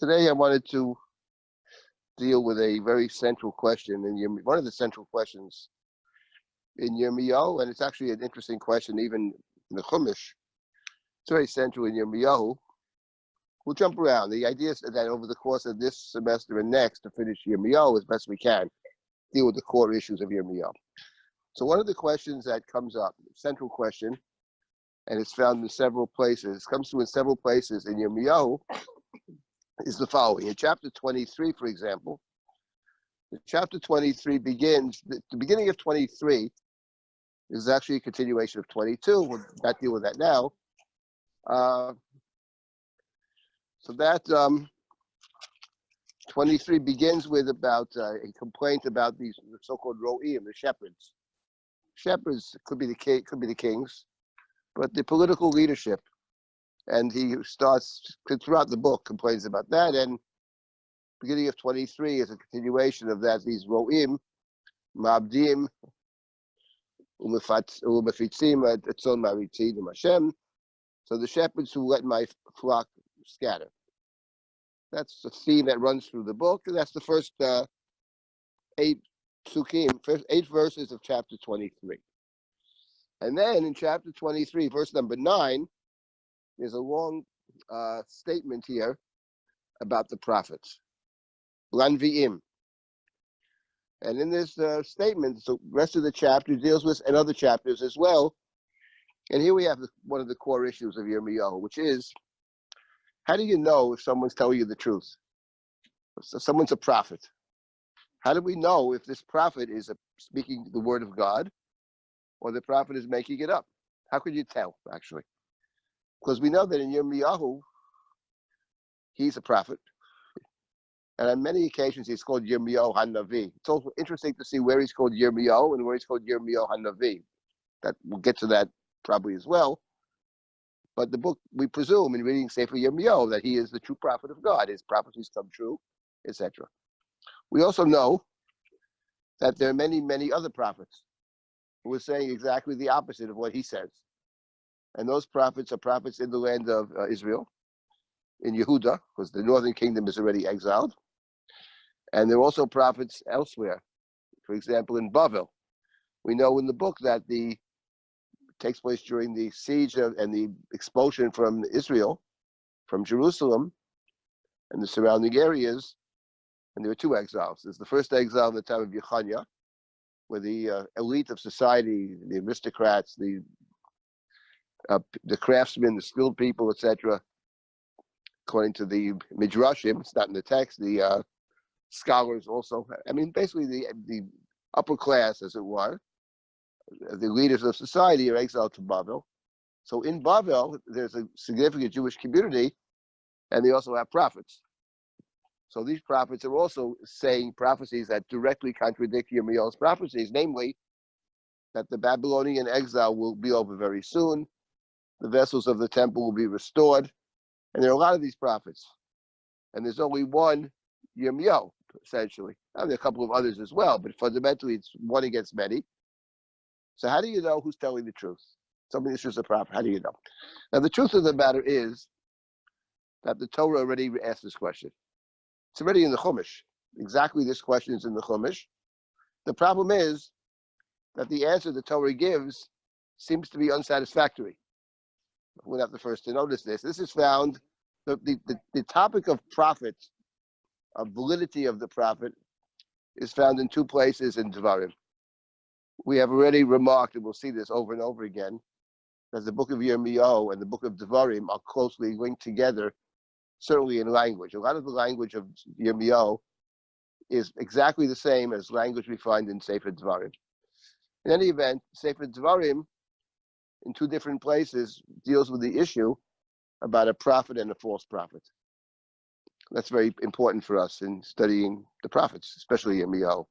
Today I wanted to deal with a very central question one of the central questions in Yirmiyahu, and it's actually an interesting question even in the Chumash. It's very central in Yirmiyahu. We'll jump around. The idea is that over the course of this semester and next, to finish Yirmiyahu as best we can, deal with the core issues of Yirmiyahu. So one of the questions that comes up, central question, and it's found in several places, comes through in several places in Yirmiyahu, is the following. In chapter 23, for example, chapter 23 begins, the beginning of 23 is actually a continuation of 22. We'll not deal with that now. So that 23 begins with about a complaint about these so-called ro'im, the shepherds. Shepherds could be the kings, but the political leadership. And he starts throughout the book complains about that. And beginning of 23 is a continuation of that. These ro'im, ma'abdim, u'mefitzim etzon maritzim Hashem. So the shepherds who let my flock scatter. That's the theme that runs through the book. And that's the first 8 verses of chapter 23. And then in chapter 23, verse number 9, there's a long statement here about the prophets. Lanvi'im. And in this statement, the rest of the chapter deals with, and other chapters as well. And here we have one of the core issues of Yirmiyahu, which is, how do you know if someone's telling you the truth? So someone's a prophet. How do we know if this prophet is speaking the word of God or the prophet is making it up? How could you tell, actually? Because we know that in Yirmiyahu, he's a prophet. And on many occasions, he's called Yirmiyahu HaNavi. It's also interesting to see where he's called Yirmiyahu and where he's called Yirmiyahu HaNavi. That we'll get to that probably as well. But the book, we presume, in reading Sefer Yirmiyahu, that he is the true prophet of God. His prophecies come true, etc. We also know that there are many, many other prophets who are saying exactly the opposite of what he says. And those prophets are prophets in the land of Israel, in Yehuda, because the northern kingdom is already exiled. And there are also prophets elsewhere, for example, in Bavel. We know in the book that takes place during the siege and the expulsion from Israel, from Jerusalem and the surrounding areas. And there were 2 exiles. There's the first exile in the time of Yechaniah, where the elite of society, the aristocrats, the craftsmen, the skilled people, etc., according to the midrashim, it's not in the text, the scholars also, I mean, basically the upper class, as it were, the leaders of society are exiled to Bavel. So in Bavel, there's a significant Jewish community, and they also have prophets. So these prophets are also saying prophecies that directly contradict Yirmiyahu's prophecies, namely that the Babylonian exile will be over very soon, the vessels of the temple will be restored, and there are a lot of these prophets. And there's only one Yirmiyahu, essentially. Now, there are a couple of others as well, but fundamentally it's one against many. So how do you know who's telling the truth? Somebody that's just a prophet, how do you know? Now, the truth of the matter is that the Torah already asked this question. It's already in the Chumash. Exactly this question is in the Chumash. The problem is that the answer the Torah gives seems to be unsatisfactory. We're not the first to notice this. This is found, the topic of prophets, of validity of the prophet, is found in 2 places in Devarim. We have already remarked, and we'll see this over and over again, that the book of Yirmiyahu and the book of Devarim are closely linked together, certainly in language. A lot of the language of Yirmiyahu is exactly the same as language we find in Sefer Devarim. In any event, Sefer Devarim, in 2 different places, deals with the issue about a prophet and a false prophet. That's very important for us in studying the prophets, especially Yirmiyahu.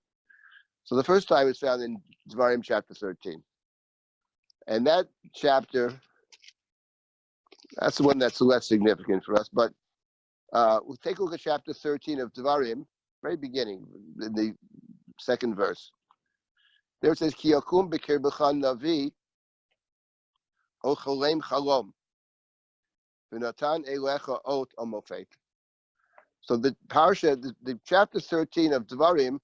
So the first time is found in Devarim chapter 13. And that chapter, that's the one that's less significant for us, but we'll take a look at chapter 13 of Devarim, very beginning, in the 2nd verse. There it says, Ki yakum b'kirbecha navi, o chalem chalom, v'natan elecha ot amofet. So the parsha, the chapter 13 of Devarim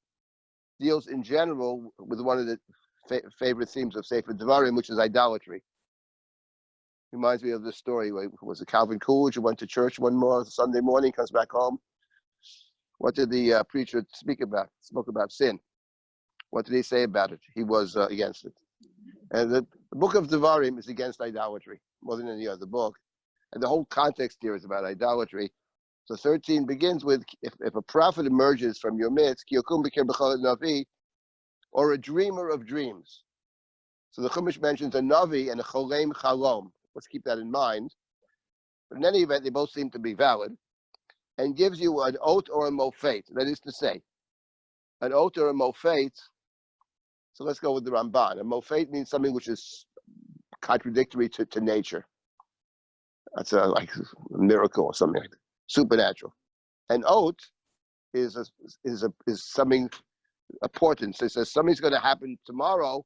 deals in general with one of the favorite themes of Sefer Devarim, which is idolatry. Reminds me of this story where it was a Calvin Coolidge who went to church one Sunday morning, comes back home. What did the preacher speak about? Spoke about sin. What did he say about it? He was against it. And the book of Devarim is against idolatry more than any other book. And the whole context here is about idolatry. So 13 begins with, if a prophet emerges from your midst, or a dreamer of dreams. So the Chumash mentions a Navi and a Cholem Chalom. Let's keep that in mind. But in any event, they both seem to be valid. And gives you an oath or a mofet. That is to say, an oath or a mofet. So let's go with the Ramban. A mofet means something which is contradictory to nature. That's like a miracle or something like that. Supernatural. An oath is something important. So it says something's going to happen tomorrow,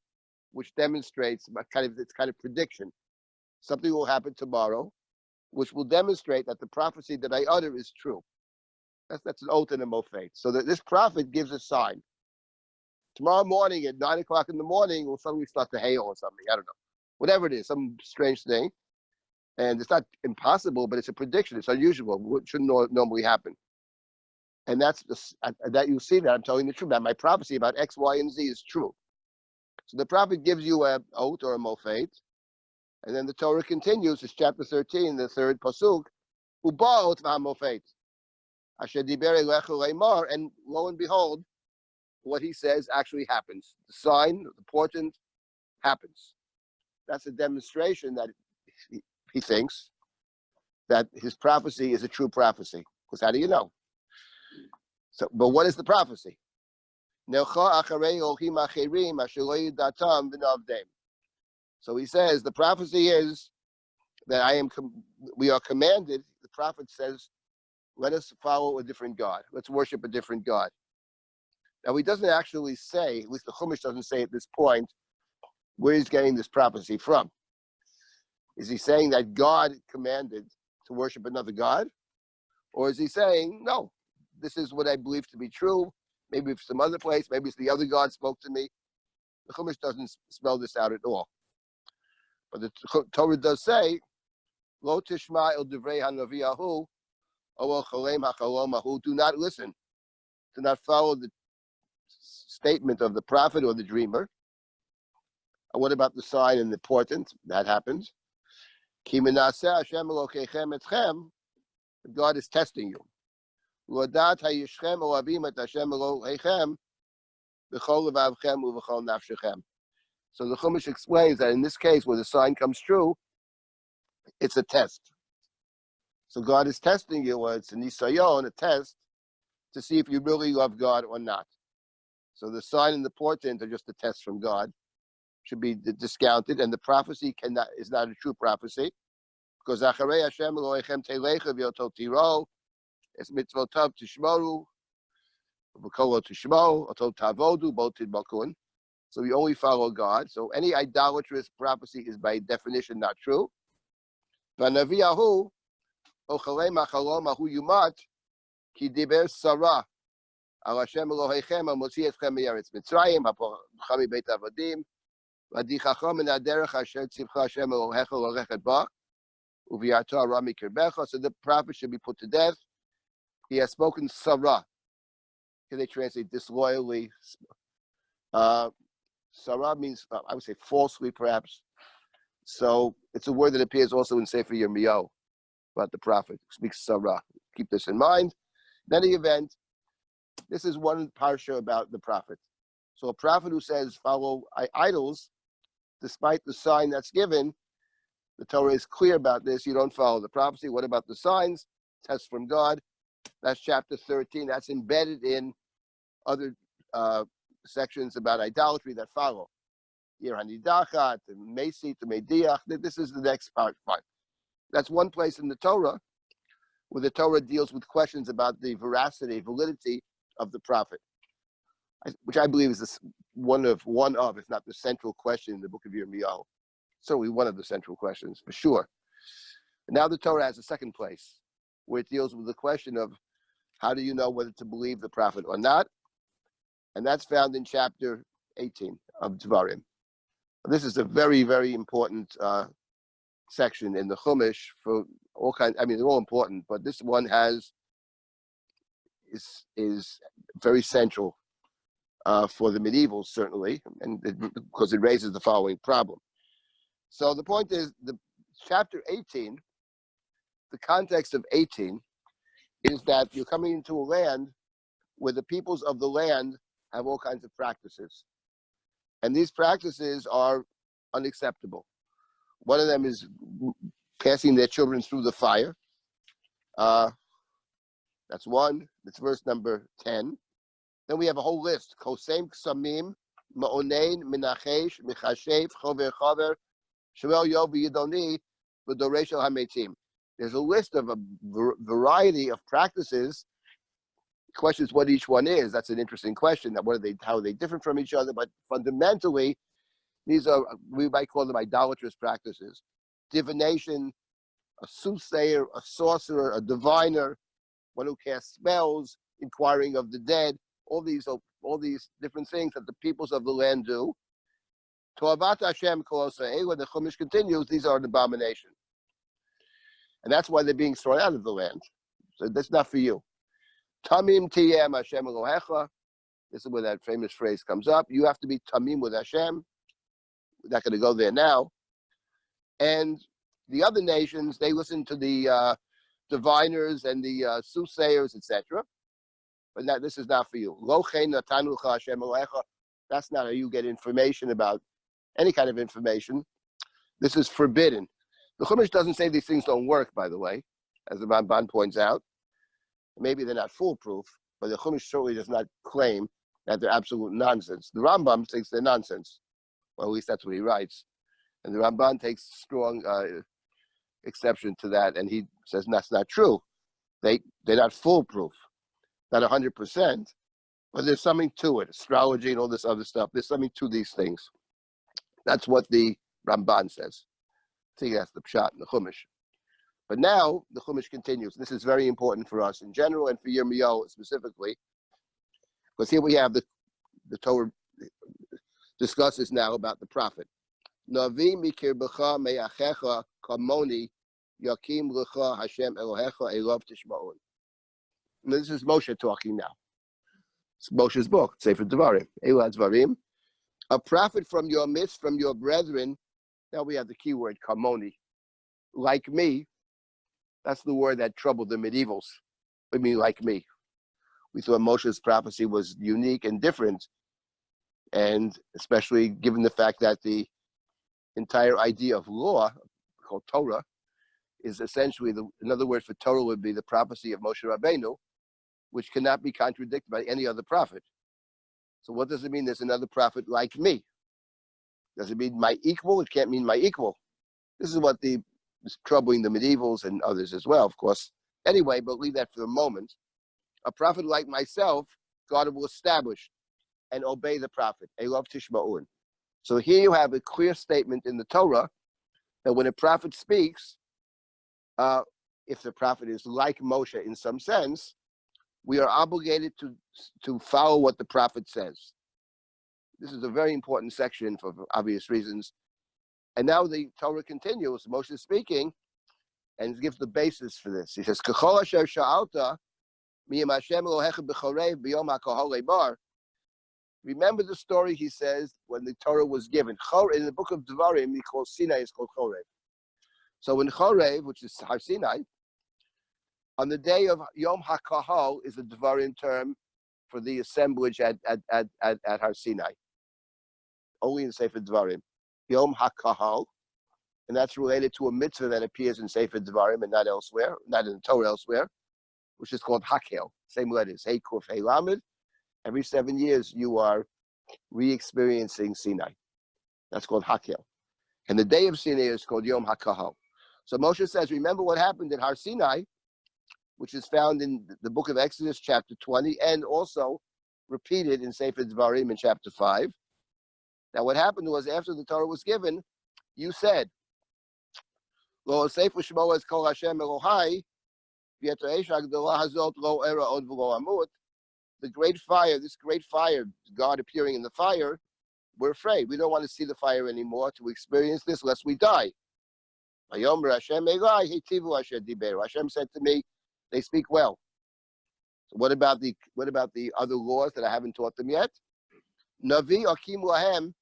which demonstrates it's kind of prediction. Something will happen tomorrow, which will demonstrate that the prophecy that I utter is true. That's an oath and a mofet. So that this prophet gives a sign. Tomorrow morning at 9 o'clock in the morning, will suddenly start to hail or something. I don't know. Whatever it is, some strange thing. And it's not impossible, but it's a prediction. It's unusual. It shouldn't normally happen. And that you see that I'm telling the truth. That my prophecy about X, Y, and Z is true. So the prophet gives you an oath or a mofet. And then the Torah continues. It's chapter 13, the third pasuk. Uba'ot v'hamofet. Asher diber elecha leimar. And lo and behold, what he says actually happens. The sign, the portent, happens. That's a demonstration that he thinks that his prophecy is a true prophecy. Because how do you know? So, but what is the prophecy? So he says the prophecy is that we are commanded. The prophet says, "Let us follow a different God. Let's worship a different God." Now he doesn't actually say, at least the Chumash doesn't say at this point, where he's getting this prophecy from. Is he saying that God commanded to worship another God? Or is he saying, no, this is what I believe to be true. Maybe it's some other place. Maybe it's the other God spoke to me. The Chumash doesn't spell this out at all. But the Torah does say, Lo tishma el divrei hanaviyahu, o el cholem hachalomahu. Do not listen. Do not follow the statement of the prophet or the dreamer. And what about the sign and the portent? That happens. Ki menaseh Hashem Elokeichem etchem. God is testing you. L'odat hayishchem oavim et Hashem Elokeichem b'chol levavchem u'v'chol nafshechem. So the Chumash explains that in this case, where the sign comes true, it's a test. So God is testing you, or it's a nisayon, a test, to see if you really love God or not. So the sign and the portent are just a test from God. Should be discounted, and the prophecy is not a true prophecy, because Acharei Hashem Elohechem Teilecha v'yoto tiro, es mitzvotav tishmoru, v'kolo tishmo, oto tavodu, bo tidbakun. So we only follow God. So any idolatrous prophecy is by definition not true. V'naviyahu ochalei machalom ahu yumat ki diber sarah al Hashem Elohechem amotzi etchem me'eretz Mitzrayim ha'pochami beit avadim. So the prophet should be put to death. He has spoken sarah. Can they translate disloyally? Sarah means, I would say, falsely, perhaps. So it's a word that appears also in Sefer Yirmiyahu about the prophet who speaks sarah. Keep this in mind. In any event, this is one parsha about the prophet. So a prophet who says follow idols, despite the sign that's given, the Torah is clear about this. You don't follow the prophecy. What about the signs? Tests from God. That's chapter 13. That's embedded in other sections about idolatry that follow. Yeranidachat, Mesit, Mediach. This is the next part. That's one place in the Torah where the Torah deals with questions about the veracity, validity of the prophet, which I believe is one of, if not the central question in the book of Yirmiyahu. Certainly one of the central questions, for sure. And now the Torah has a second place, where it deals with the question of How do you know whether to believe the prophet or not? And that's found in chapter 18 of Dvarim. This is a very, very important section in the Chumash for all kinds. I mean, they're all important, but this one is very central for the medievals, certainly, and because it raises the following problem. So the point is, the chapter 18, the context of 18, is that you're coming into a land where the peoples of the land have all kinds of practices. And these practices are unacceptable. One of them is passing their children through the fire. That's one. That's verse number 10. Then we have a whole list. Kosem ksamim, ma'onein, minachesh, michashev, chover chover, shmuel yov yidoni, v'doresh el hametim. There's a list of a variety of practices. The question is what each one is. That's an interesting question. How are they different from each other? But fundamentally, these are, we might call them idolatrous practices. Divination, a soothsayer, a sorcerer, a diviner, one who casts spells, inquiring of the dead, all these different things that the peoples of the land do. To'avat Hashem kol Yisrael, when the Chumash continues, these are an abomination. And that's why they're being thrown out of the land. So that's not for you. Tamim tiyem Hashem Elohecha. This is where that famous phrase comes up. You have to be tamim with Hashem. We're not going to go there now. And the other nations, they listen to the diviners and the soothsayers, etc. But this is not for you. That's not how you get information about any kind of information. This is forbidden. The Chumash doesn't say these things don't work, by the way, as the Ramban points out. Maybe they're not foolproof, but the Chumash certainly does not claim that they're absolute nonsense. The Rambam thinks they're nonsense. Well, at least that's what he writes. And the Ramban takes strong exception to that, and he says that's not true. They're not foolproof, not 100%, but there's something to it. Astrology and all this other stuff, there's something to these things. That's what the Ramban says. I think that's the pshat in the Chumash. But now the Chumash continues. This is very important for us in general and for Yirmiyahu specifically, because here we have the Torah discusses now about the prophet. Navi mikirbecha me'achecha kamoni yakim lecha Hashem Elohecha elov tishma'un. This is Moshe talking now. It's Moshe's book, Sefer Devarim. Elu Dvarim. A prophet from your midst, from your brethren. Now we have the key word, kamoni. Like me. That's the word that troubled the medievals. I mean, like me. We thought Moshe's prophecy was unique and different. And especially given the fact that the entire idea of law, called Torah, is essentially, another word for Torah would be the prophecy of Moshe Rabbeinu, which cannot be contradicted by any other prophet. So what does it mean there's another prophet like me? Does it mean my equal? It can't mean my equal. This is what is troubling the medievals and others as well, of course. Anyway, but leave that for a moment. A prophet like myself, God will establish and obey the prophet. Elov tishma'un. So here you have a clear statement in the Torah that when a prophet speaks, if the prophet is like Moshe in some sense, we are obligated to follow what the prophet says. This is a very important section for obvious reasons. And now the Torah continues, Moshe is speaking, and gives the basis for this. He says, K'chol asher sha'alta, miyam Hashem Elohecha b'chorev b'yom ha'kohol lebar. Remember the story, he says, when the Torah was given. In the book of Devarim, he calls Sinai is called Chorev. So in Chorev, which is Har Sinai, on the day of Yom HaKahal is a Devarim term for the assemblage at Har Sinai. Only in Sefer Devarim. Yom HaKahal, and that's related to a mitzvah that appears in Sefer Devarim and not elsewhere, not in the Torah elsewhere, which is called Hakel. Same letters, Hey Kuf, Hey Lamed. Every 7 years, you are re-experiencing Sinai. That's called Hakel. And the day of Sinai is called Yom HaKahal. So Moshe says, remember what happened at Har Sinai, which is found in the book of Exodus, chapter 20, and also repeated in Sefer Devarim in chapter 5. Now what happened was, after the Torah was given, you said, Lo Sefer Shmo es Kol Hashem Elohai, The great fire, this great fire, God appearing in the fire, we're afraid. We don't want to see the fire anymore to experience this lest we die. Hashem said to me, they speak well. So what about the other laws that I haven't taught them yet? Navi akim lahem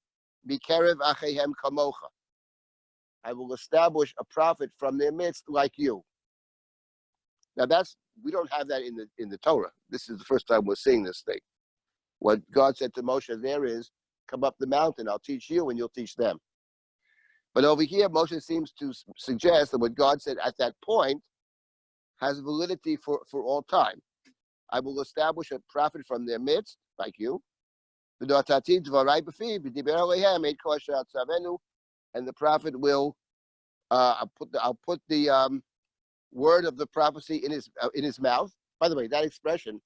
bikerev achehem kamocha. I will establish a prophet from their midst like you. Now we don't have that in the Torah. This is the first time we're seeing this thing. What God said to Moshe there is, come up the mountain, I'll teach you and you'll teach them. But over here, Moshe seems to suggest that what God said at that point has validity for all time. I will establish a prophet from their midst, like you. And the prophet will, I'll put the word of the prophecy in his mouth. By the way, that expression,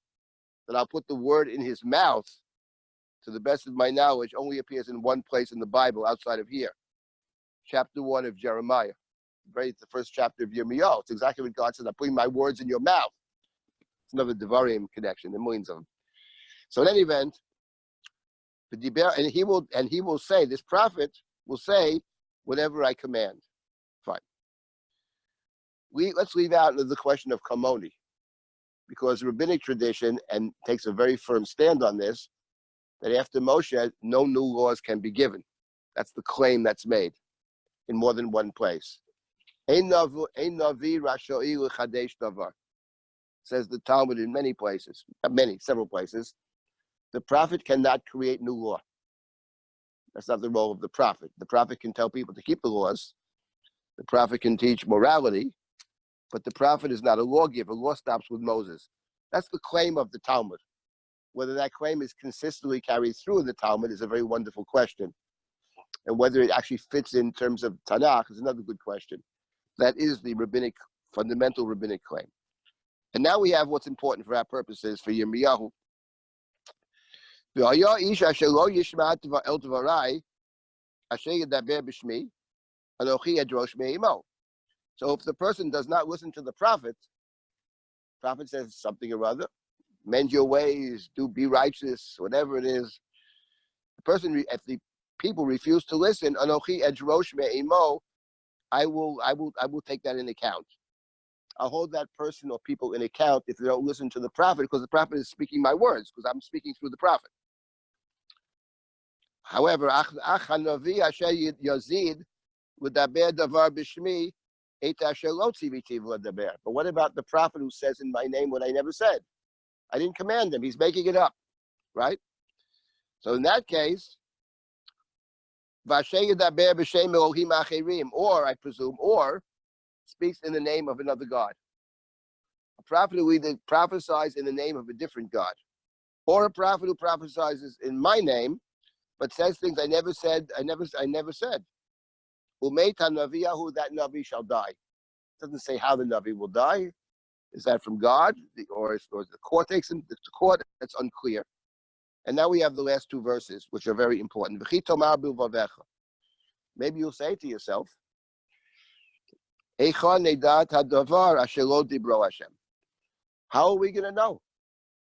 that I'll put the word in his mouth, to the best of my knowledge, only appears in one place in the Bible outside of here. Chapter 1 of Jeremiah. It's the first chapter of Yirmiyahu. It's exactly what God says, I'm putting my words in your mouth. It's another Devarim connection, there are millions of them. So in any event, and he will say, this prophet will say, whatever I command. Fine. Let's leave out the question of Kamoni, because rabbinic tradition and takes a very firm stand on this, that after Moshe, no new laws can be given. That's the claim that's made in more than one place. Says the Talmud in many places, several places. The prophet cannot create new law. That's not the role of the prophet. The prophet can tell people to keep the laws. The prophet can teach morality, but the prophet is not a lawgiver. Law stops with Moses. That's the claim of the Talmud. Whether that claim is consistently carried through in the Talmud is a very wonderful question. And whether it actually fits in terms of Tanakh is another good question. That is the fundamental rabbinic claim. And now we have what's important for our purposes for Yirmiyahu. So if the person does not listen to the prophet says something or other, mend your ways, be righteous, whatever it is. If the people refuse to listen, Anochi edrosh me'imo, I will take that in account. I'll hold that person or people in account if they don't listen to the prophet, because the prophet is speaking my words, because I'm speaking through the prophet. However, Achanavi Asher Yazid L'daber davar b'shmi et asher lo tzivitiv l'daber. But what about the prophet who says in my name what I never said? I didn't command him. He's making it up, right? So in that case, Vasher Yadaber b'shem Elohim acherim, or I presume, or speaks in the name of another God. A prophet who either prophesies in the name of a different God, or a prophet who prophesies in my name, but says things I never said. I never said. Umeit hanaviyahu, that navi shall die. It doesn't say how the navi will die. Is that from God, or the court takes him to court? That's unclear. And now we have the last two verses, which are very important. Maybe you'll say to yourself, how are we going to know?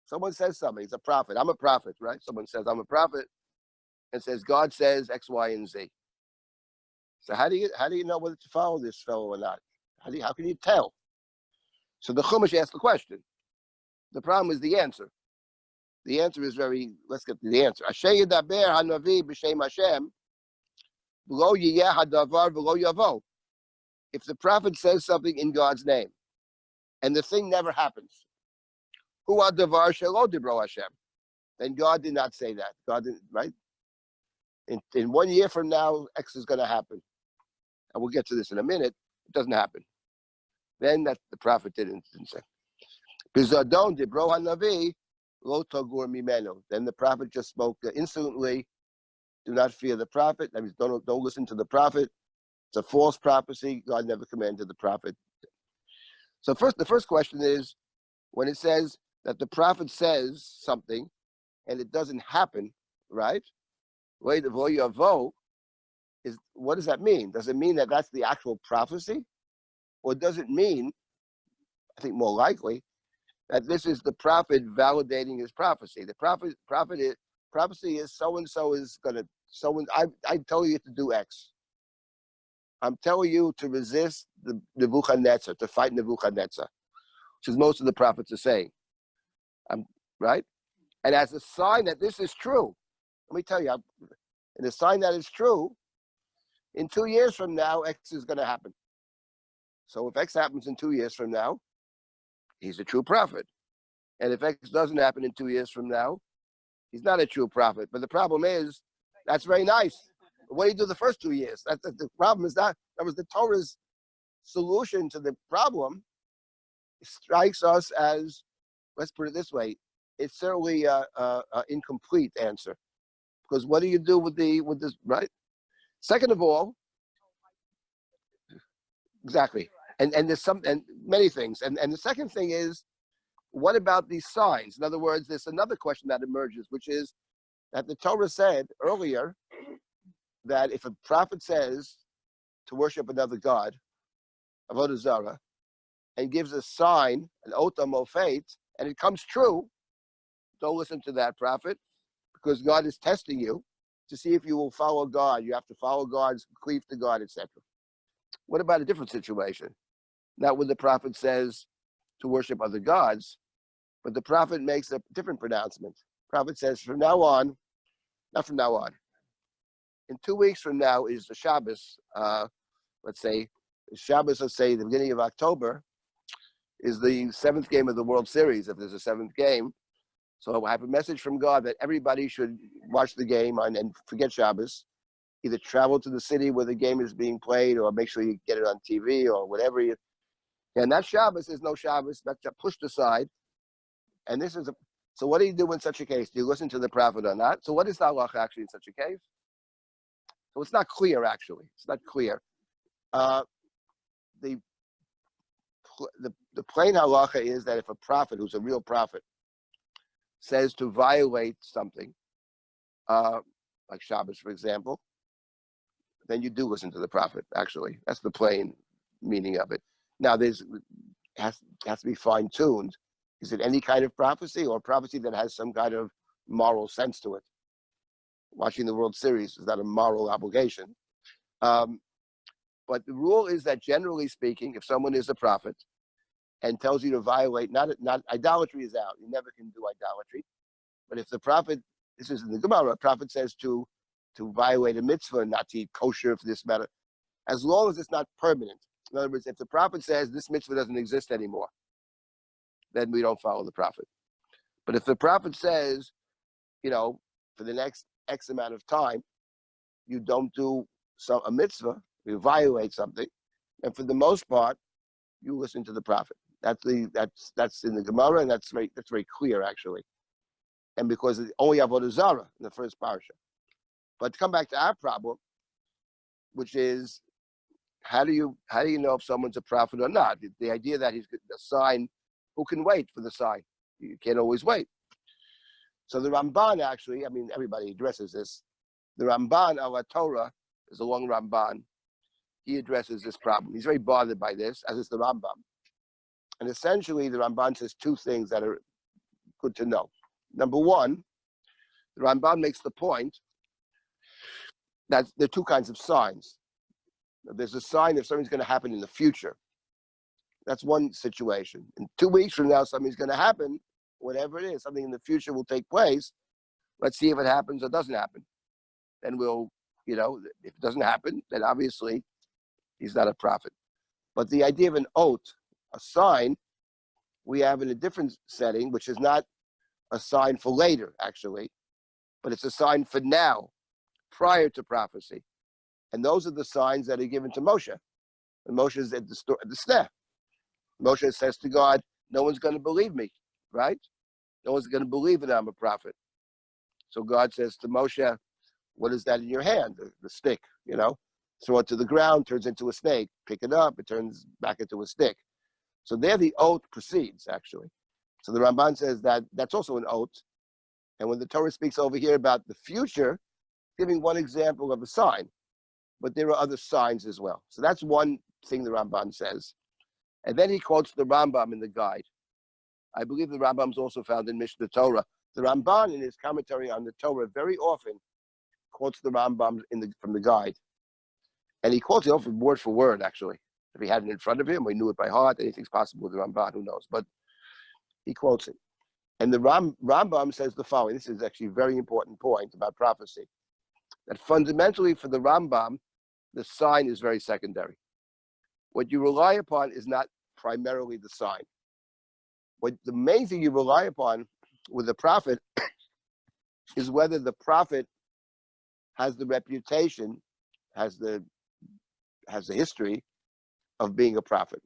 Someone says something. He's a prophet. I'm a prophet, right? Someone says, I'm a prophet, and says, God says X, Y, and Z. So how do you know whether to follow this fellow or not? How can you tell? So the Chumash asked the question. The problem is the answer. The answer is let's get to the answer. Asher yedaber hanavi b'shem Hashem, v'lo yiyeh hadavar v'lo yavo. If the prophet says something in God's name, and the thing never happens, hu hadavar shelo dibro Hashem, then God did not say that. God didn't, right? In 1 year from now, X is going to happen. And we'll get to this in a minute. It doesn't happen. Then that the prophet didn't say. Bizadon dibro hanavi lo togur mimenu. Then the prophet just spoke insolently. Do not fear the prophet. That means don't listen to the prophet. It's a false prophecy. God never commanded the prophet. So the first question is, when it says that the prophet says something and it doesn't happen, right? What does that mean? Does it mean that that's the actual prophecy? Or does it mean, I think more likely, that this is the prophet validating his prophecy. The prophecy is so and so is gonna I tell you to do X. I'm telling you to resist the Nebuchadnezzar, to fight Nebuchadnezzar, which is most of the prophets are saying. Right? And as a sign that this is true, let me tell you, and a sign that is true, in 2 years from now, X is going to happen. So if X happens in 2 years from now, he's a true prophet. And if X doesn't happen in 2 years from now, he's not a true prophet. But the problem is, that's very nice. What do you do the first 2 years? The problem is that was the Torah's solution to the problem. It strikes us as, let's put it this way, it's certainly an incomplete answer. Because what do you do with this, right? Second of all, exactly. And there's many things. And the second thing is, what about these signs? In other words, there's another question that emerges, which is that the Torah said earlier that if a prophet says to worship another god, avodah zarah, and gives a sign, an otam mofet, and it comes true, don't listen to that prophet, because God is testing you to see if you will follow God. You have to follow God's, cleave to God, etc. What about a different situation? Not when the prophet says to worship other gods, but the prophet makes a different pronouncement. Prophet says, from now on, not from now on, in 2 weeks from now is the Shabbos, let's say, Shabbos, let's say the beginning of October, is the 7th game of the World Series, if there's a 7th game. So I have a message from God that everybody should watch the game and forget Shabbos. Either travel to the city where the game is being played, or make sure you get it on TV or whatever. And that Shabbos is no Shabbos. That's pushed aside. And this is so what do you do in such a case? Do you listen to the prophet or not? So what is the halacha actually in such a case? So it's not clear, actually. It's not clear. The plain halacha is that if a prophet, who's a real prophet, says to violate something, like Shabbos, for example, then you do listen to the prophet, actually. That's the plain meaning of it. Now, has to be fine-tuned. Is it any kind of prophecy, or prophecy that has some kind of moral sense to it? Watching the World Series is not a moral obligation. But the rule is that, generally speaking, if someone is a prophet and tells you to violate, not idolatry is out. You never can do idolatry. But if the prophet, this is in the Gemara, a prophet says to violate a mitzvah, not to eat kosher for this matter, as long as it's not permanent. In other words, if the prophet says this mitzvah doesn't exist anymore, then we don't follow the prophet. But if the prophet says, for the next X amount of time, you don't do a mitzvah, you violate something, and for the most part, you listen to the prophet. That's in the Gemara, and that's very clear, actually. And because it's only avodah zarah in the first parsha. But to come back to our problem, which is how do you know if someone's a prophet or not? The idea that he's a sign, who can wait for the sign? You can't always wait. So the Ramban, actually, everybody addresses this. The Ramban al Torah is a long Ramban. He addresses this problem. He's very bothered by this, as is the Rambam. And essentially, the Ramban says two things that are good to know. Number one, the Ramban makes the point that there are two kinds of signs. There's a sign if something's going to happen in the future. That's one situation. In 2 weeks from now, something's going to happen, whatever it is, something in the future will take place. Let's see if it happens or doesn't happen. Then we'll, if it doesn't happen, then obviously he's not a prophet. But the idea of an oath, a sign, we have in a different setting, which is not a sign for later, actually, but it's a sign for now, prior to prophecy. And those are the signs that are given to Moshe. And Moshe is at the snare. Moshe says to God, no one's going to believe me, right? No one's going to believe that I'm a prophet. So God says to Moshe, what is that in your hand? The stick, throw it to the ground, turns into a snake. Pick it up, it turns back into a stick. So there the oath proceeds, actually. So the Ramban says that that's also an oath. And when the Torah speaks over here about the future, giving one example of a sign, but there are other signs as well. So that's one thing the Ramban says. And then he quotes the Rambam in the guide. I believe the Rambam is also found in Mishnah Torah. The Ramban, in his commentary on the Torah, very often quotes the Rambam from the guide. And he quotes it often word for word, actually. If he had it in front of him, we knew it by heart, anything's possible with the Ramban, who knows. But he quotes it. And the Rambam says the following. This is actually a very important point about prophecy. That fundamentally for the Rambam, the sign is very secondary. What you rely upon is not primarily the sign. What the main thing you rely upon with the prophet is whether the prophet has the reputation, has the history of being a prophet.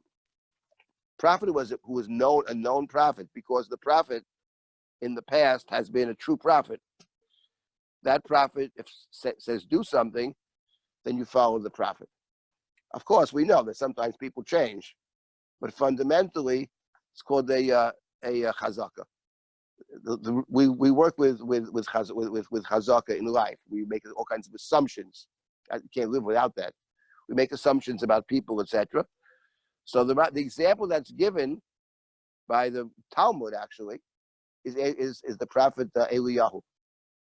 Prophet who was known a known prophet because the prophet in the past has been a true prophet. That prophet, if says do something, then you follow the prophet. Of course, we know that sometimes people change, but fundamentally, it's called a chazaka. We work with chazaka in life. We make all kinds of assumptions. You can't live without that. We make assumptions about people, etc. So the example that's given by the Talmud actually is the prophet Eliyahu,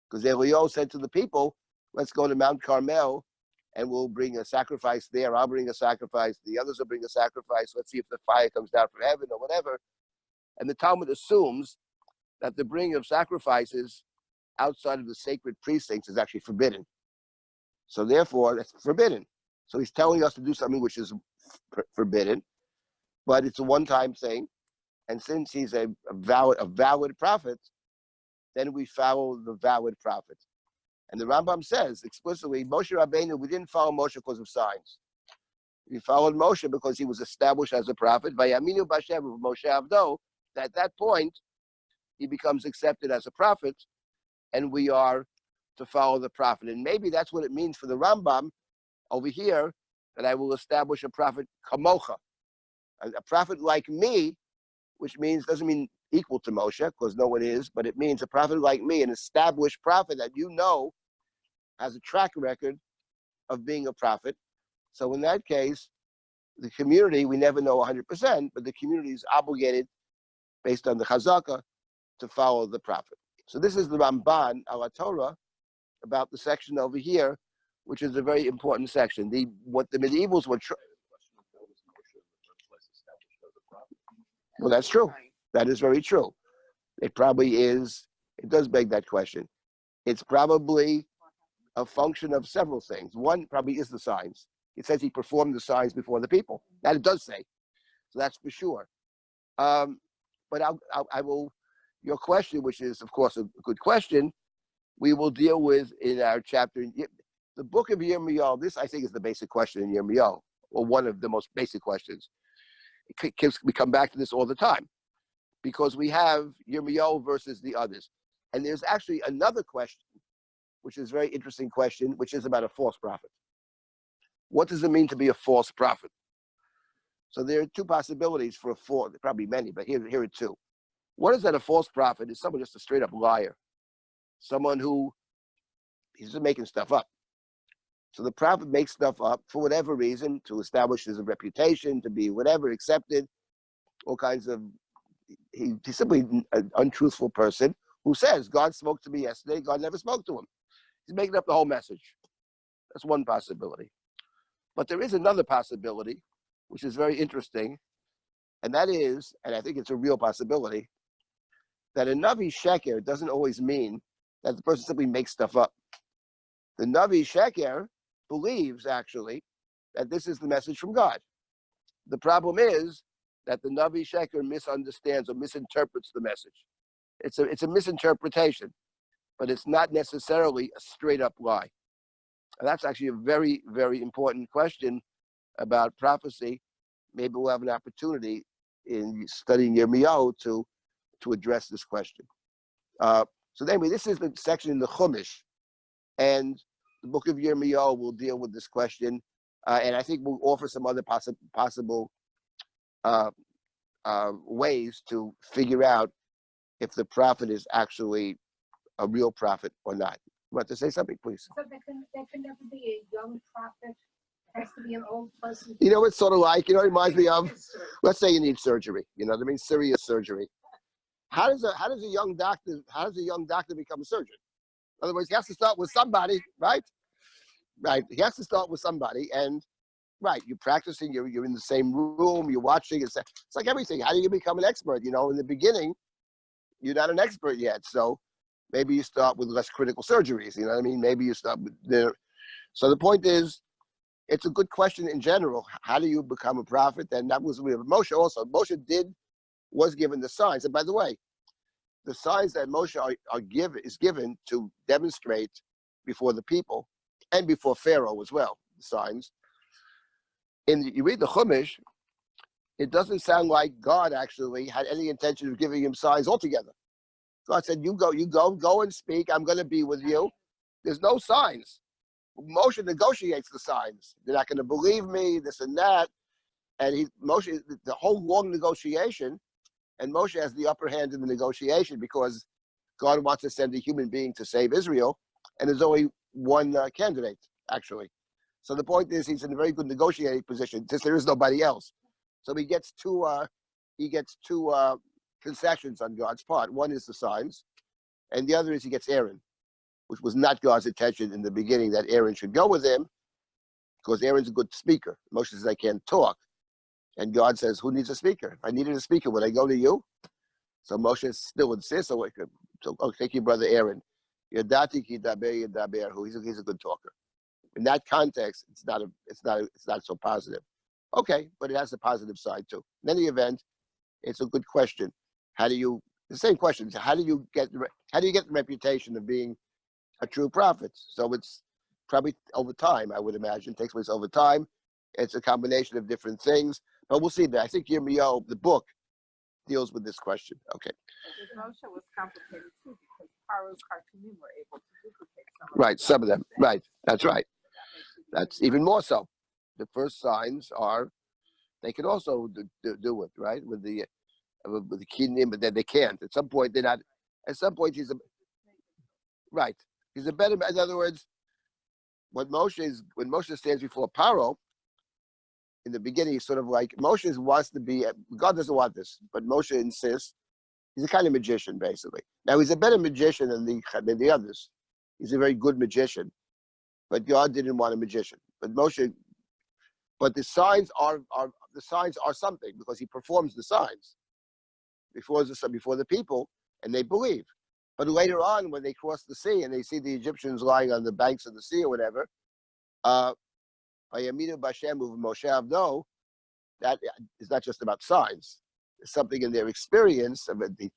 because Eliyahu said to the people, "Let's go to Mount Carmel, and we'll bring a sacrifice there. I'll bring a sacrifice. The others will bring a sacrifice. Let's see if the fire comes down from heaven or whatever." And the Talmud assumes that the bringing of sacrifices outside of the sacred precincts is actually forbidden. So therefore, it's forbidden. So he's telling us to do something which is forbidden, but it's a one-time thing. And since he's a valid prophet, then we follow the valid prophet. And the Rambam says explicitly, Moshe Rabbeinu, we didn't follow Moshe because of signs. We followed Moshe because he was established as a prophet. Vayaminu b'Hashem Moshe Avdo. At that point, he becomes accepted as a prophet, and we are to follow the prophet. And maybe that's what it means for the Rambam over here, that I will establish a prophet kamocha, a prophet like me, which doesn't mean equal to Moshe, because no one is, but it means a prophet like me, an established prophet that you know has a track record of being a prophet. So in that case, the community, we never know 100%, but the community is obligated, based on the chazaka, to follow the prophet. So this is the Ramban ala Torah about the section over here, which is a very important section. What the medievals were well, that's true. That is very true. It probably is. It does beg that question. It's probably a function of several things. One probably is the signs. It says he performed the signs before the people. That it does say. So that's for sure. But I will, your question, which is, of course, a good question, we will deal with in our chapter. The book of Yirmiyahu, this I think is the basic question in Yirmiyahu, or one of the most basic questions. We come back to this all the time, because we have Yirmiyahu versus the others. And there's actually another question, which is a very interesting question, which is about a false prophet. What does it mean to be a false prophet? So there are two possibilities for a false, probably many, but here are two. What is that a false prophet? Is someone just a straight up liar. Someone who, he's just making stuff up. So the prophet makes stuff up for whatever reason, to establish his reputation, to be whatever, accepted, all kinds of, he's simply an untruthful person who says, God spoke to me yesterday, God never spoke to him. He's making up the whole message. That's one possibility. But there is another possibility, which is very interesting, and that is, and I think it's a real possibility, that a Navi Sheker doesn't always mean that the person simply makes stuff up. The Navi Sheker believes, actually, that this is the message from God. The problem is that the Navi Sheker misunderstands or misinterprets the message. It's a misinterpretation, but it's not necessarily a straight up lie. And that's actually a very, very important question about prophecy. Maybe we'll have an opportunity in studying Yirmiyahu to address this question. So anyway, this is the section in the Chumash, and the book of Yirmiyahu will deal with this question, and I think we'll offer some other possible ways to figure out if the prophet is actually a real prophet or not. You want to say something, please? So there can never be a young prophet has to be an old person. You know, it's sort of like, it reminds me of, let's say you need surgery, you know what I mean? Serious surgery. How does a young doctor become a surgeon? In other words, he has to start with somebody, right? Right. He has to start with somebody, and right, you're practicing, you're in the same room, you're watching. It's like everything. How do you become an expert? You know, in the beginning, you're not an expert yet, so maybe you start with less critical surgeries. You know what I mean? Maybe you start with So the point is, it's a good question in general. How do you become a prophet? And that was with Moshe also. Moshe was given the signs. And by the way, the signs that Moshe is given to demonstrate before the people and before Pharaoh as well, the signs. You read the Chumash, it doesn't sound like God actually had any intention of giving him signs altogether. God said, you go and speak. I'm going to be with you. There's no signs. Moshe negotiates the signs. They're not going to believe me, this and that. And Moshe, the whole long negotiation, and Moshe has the upper hand in the negotiation because God wants to send a human being to save Israel, and there's only one candidate, actually. So the point is, he's in a very good negotiating position since there is nobody else. So he gets two concessions on God's part. One is the signs, and the other is he gets Aaron, which was not God's intention in the beginning that Aaron should go with him, because Aaron's a good speaker. Moshe says, I can't talk. And God says, who needs a speaker? If I needed a speaker, would I go to you? So Moshe still insists, so take your brother Aaron. Yadati ki daber yadaber, he's a good talker. In that context, it's not so positive. Okay, but it has a positive side too. In any event, it's a good question. The same question, how do you get the reputation of being a true prophet? So it's probably over time, I would imagine. It takes place over time. It's a combination of different things. But we'll see that. I think Yirmiyahu, the book, deals with this question. Okay. But Moshe was complicated too because Pharaoh's cartooning were able to duplicate some of them. Right. That's right. That's even more so. The first signs are, they can also do it, right? With the kidney, but then they can't. At some point, they're not. At some point, he's a better. In other words, when Moshe stands before Paro, in the beginning, he's sort of like, Moshe wants to be, God doesn't want this, but Moshe insists. He's a kind of magician, basically. Now, he's a better magician than the others. He's a very good magician, but God didn't want a magician. But the signs are something, because he performs the signs before the people, and they believe. But later on, when they cross the sea and they see the Egyptians lying on the banks of the sea or whatever, that is not just about signs. There's something in their experience.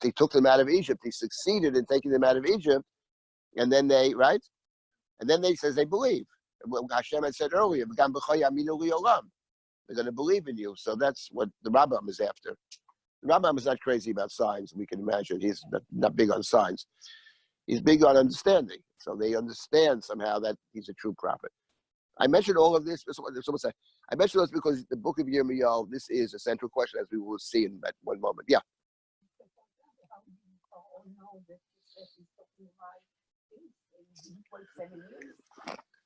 They took them out of Egypt. He succeeded in taking them out of Egypt. And then they says they believe. Hashem had said earlier, they're going to believe in you. So that's what the Rambam is after. The Rambam is not crazy about signs, we can imagine. He's not big on signs. He's big on understanding. So they understand somehow that he's a true prophet. I mentioned all of this. I mentioned this because the book of Yirmiyahu, this is a central question, as we will see in that one moment. Yeah.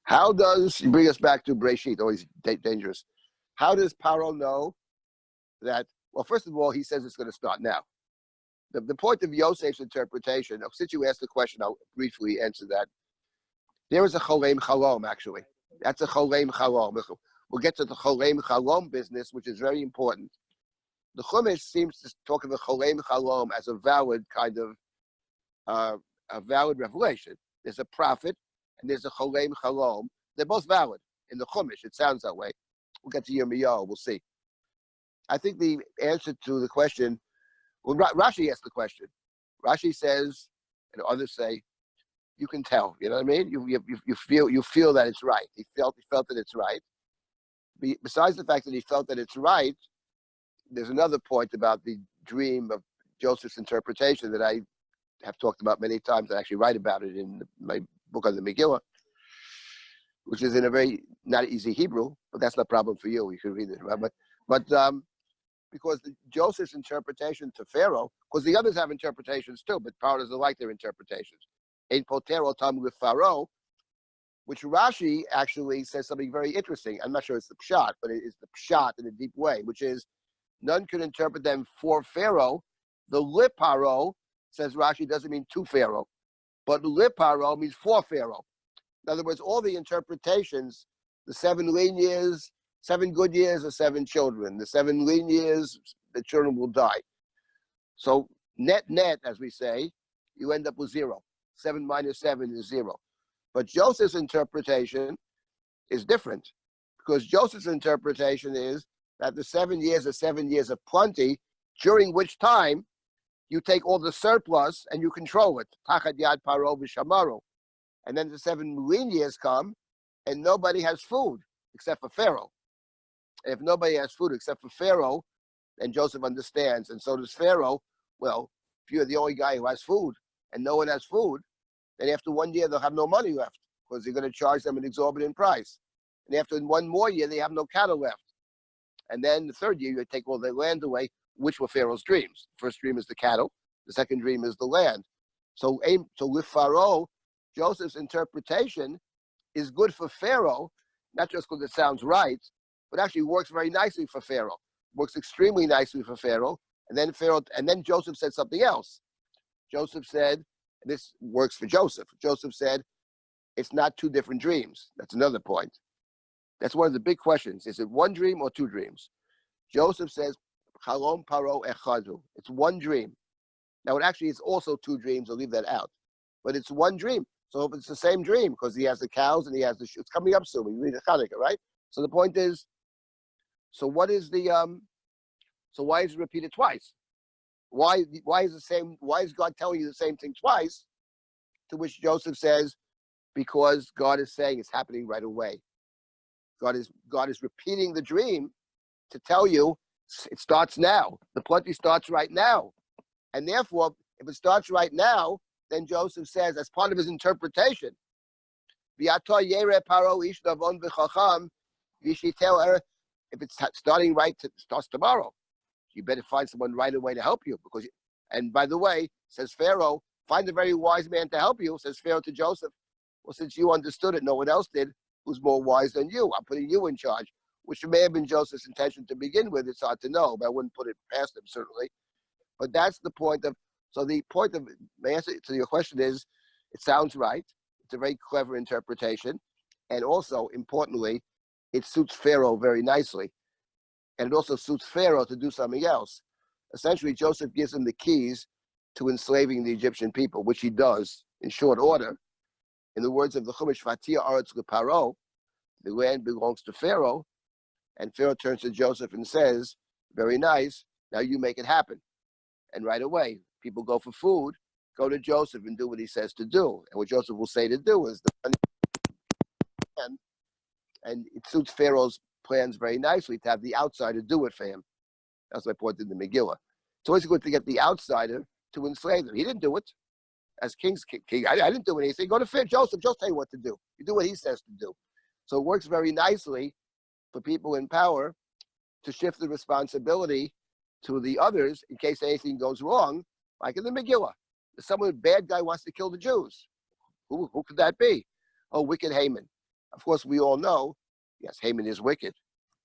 How does, bring us back to Breshit, always dangerous. How does Paro know that, well, first of all, he says it's going to start now. The point of Yosef's interpretation, since you asked the question, I'll briefly answer that. There is a Cholem Chalom, actually. That's a Cholem Chalom. We'll get to the Cholem Chalom business, which is very important. The Chumash seems to talk of the Cholem Chalom as a valid kind of, a valid revelation. There's a prophet, and there's a Cholem Chalom. They're both valid in the Chumash. It sounds that way. We'll get to Yirmiyahu. We'll see. I think the answer to the question, well, Rashi asked the question. Rashi says, and others say, you can tell. You know what I mean? You feel that it's right. He felt that it's right. Besides the fact that he felt that it's right, there's another point about the dream of Joseph's interpretation that I have talked about many times. I actually write about it in my book on the Megillah, which is in a very not easy Hebrew, but that's not a problem for you. You can read it, right? But because Joseph's interpretation to Pharaoh, because the others have interpretations too, but Pharaoh doesn't like their interpretations. Ein potero tam with Pharaoh, which Rashi actually says something very interesting. I'm not sure it's the pshat, but it is the pshat in a deep way, which is none could interpret them for Pharaoh. The liparo, says Rashi, doesn't mean to Pharaoh, but liparo means for Pharaoh. In other words, all the interpretations, the 7 lean years, 7 good years, or 7 children. The 7 lean years, the children will die. So net, as we say, you end up with 0. 7 minus 7 is 0. But Joseph's interpretation is different, because Joseph's interpretation is that the 7 years are 7 years of plenty, during which time you take all the surplus and you control it. Tachat yad paro v'shamaru. And then the 7 lean years come, and nobody has food except for Pharaoh. And if nobody has food except for Pharaoh, then Joseph understands, and so does Pharaoh. Well, if you're the only guy who has food and no one has food, then after 1 year they'll have no money left, because you're going to charge them an exorbitant price. And after 1 more year, they have no cattle left. And then the 3rd year, you take all their land away, which were Pharaoh's dreams. The first dream is the cattle. The second dream is the land. So with Pharaoh, Joseph's interpretation is good for Pharaoh, not just because it sounds right, but actually works very nicely for Pharaoh. Works extremely nicely for Pharaoh. And then Joseph said something else. Joseph said, and this works for Joseph. Joseph said, it's not 2 different dreams. That's another point. That's one of the big questions. Is it 1 dream or 2 dreams? Joseph says, Chalom paro echadu. It's 1 dream. Now, it actually is also 2 dreams. I'll leave that out. But it's 1 dream. So if it's the same dream, because he has the cows and he has the shoes, it's coming up soon. We read the Hanukkah, right? So the point is, so what is the, so why is it repeated twice? Why is God telling you the same thing twice? To which Joseph says, because God is saying it's happening right away. God is repeating the dream to tell you it starts now. The plenty starts right now. And therefore, if it starts right now, then Joseph says, as part of his interpretation, if it's starting right, it starts tomorrow. You better find someone right away to help you. And by the way, says Pharaoh, find a very wise man to help you, says Pharaoh to Joseph. Well, since you understood it, no one else did, who's more wise than you. I'm putting you in charge, which may have been Joseph's intention to begin with. It's hard to know, but I wouldn't put it past him, certainly. But that's the point of, so the point of, my answer to your question is, it sounds right. It's a very clever interpretation. And also, importantly, it suits Pharaoh very nicely. And it also suits Pharaoh to do something else. Essentially, Joseph gives him the keys to enslaving the Egyptian people, which he does in short order. In the words of the Chumash, Vatia Aretz Leparo, the land belongs to Pharaoh. And Pharaoh turns to Joseph and says, very nice, now you make it happen. And right away, people go for food, go to Joseph and do what he says to do. And what Joseph will say to do is, and it suits Pharaoh's plans very nicely to have the outsider do it for him. That's my point in the Megillah. It's always good to get the outsider to enslave them. He didn't do it. As king's king, I didn't do anything. Go to Pharaoh, Joseph tell you what to do. You do what he says to do. So it works very nicely for people in power to shift the responsibility to the others in case anything goes wrong, like in the Megillah. If someone bad guy wants to kill the Jews, who could that be? Oh, wicked Haman. Of course, we all know, yes, Haman is wicked,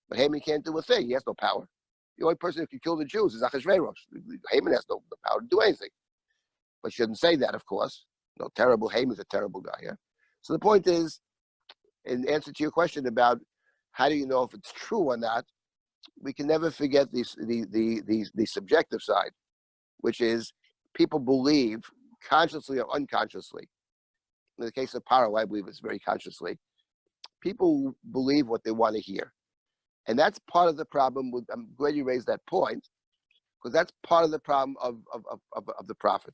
but Haman can't do a thing. He has no power. The only person who can kill the Jews is Achashverosh. Haman has no power to do anything. But you shouldn't say that, of course. No, terrible. Haman's a terrible guy. Yeah. So the point is, in answer to your question about how do you know if it's true or not, we can never forget the subjective side, which is people believe consciously or unconsciously. In the case of Paro, I believe it's very consciously. People believe what they want to hear. And that's part of the problem with, I'm glad you raised that point, because that's part of the problem of the prophet.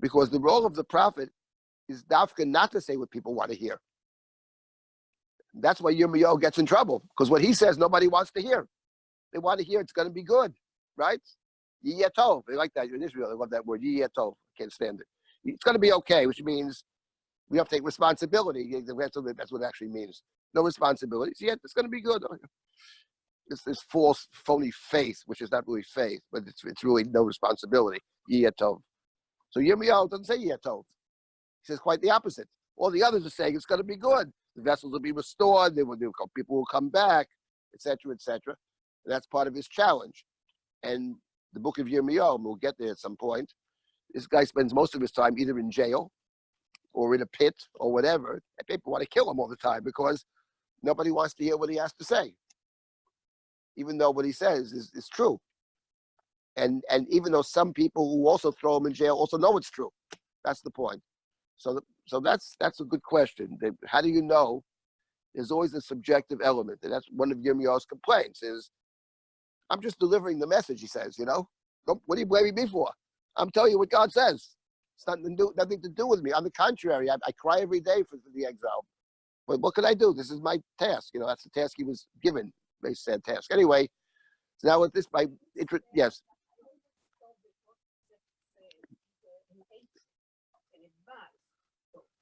Because the role of the prophet is dafka not to say what people want to hear. That's why Yirmiyahu gets in trouble, because what he says, nobody wants to hear. They want to hear it's going to be good, right? Yiyetov. They like that in Israel. They love that word, Yiyetov. Can't stand it. It's going to be okay, which means we have to take responsibility. That's what it actually means. No responsibilities. Yeah, it's going to be good. It's this false, phony faith, which is not really faith, but it's really no responsibility. Yiyetov. So Yirmiyahu doesn't say Yiyetov. He says quite the opposite. All the others are saying it's going to be good. The vessels will be restored. People will come back, etc., etc. That's part of his challenge. And the book of Yirmiyahu, we'll get there at some point, this guy spends most of his time either in jail or in a pit or whatever. And people want to kill him all the time because nobody wants to hear what he has to say, even though what he says is true. And even though some people who also throw him in jail also know it's true. That's the point. So that's a good question. How do you know? There's always a subjective element. And that's one of Yirmiyahu's complaints is, I'm just delivering the message, he says, what are you blaming me for? I'm telling you what God says. It's nothing to do with me. On the contrary, I cry every day for the exile. But what can I do? This is my task. That's the task he was given. They said task. Anyway, so now with this, yes.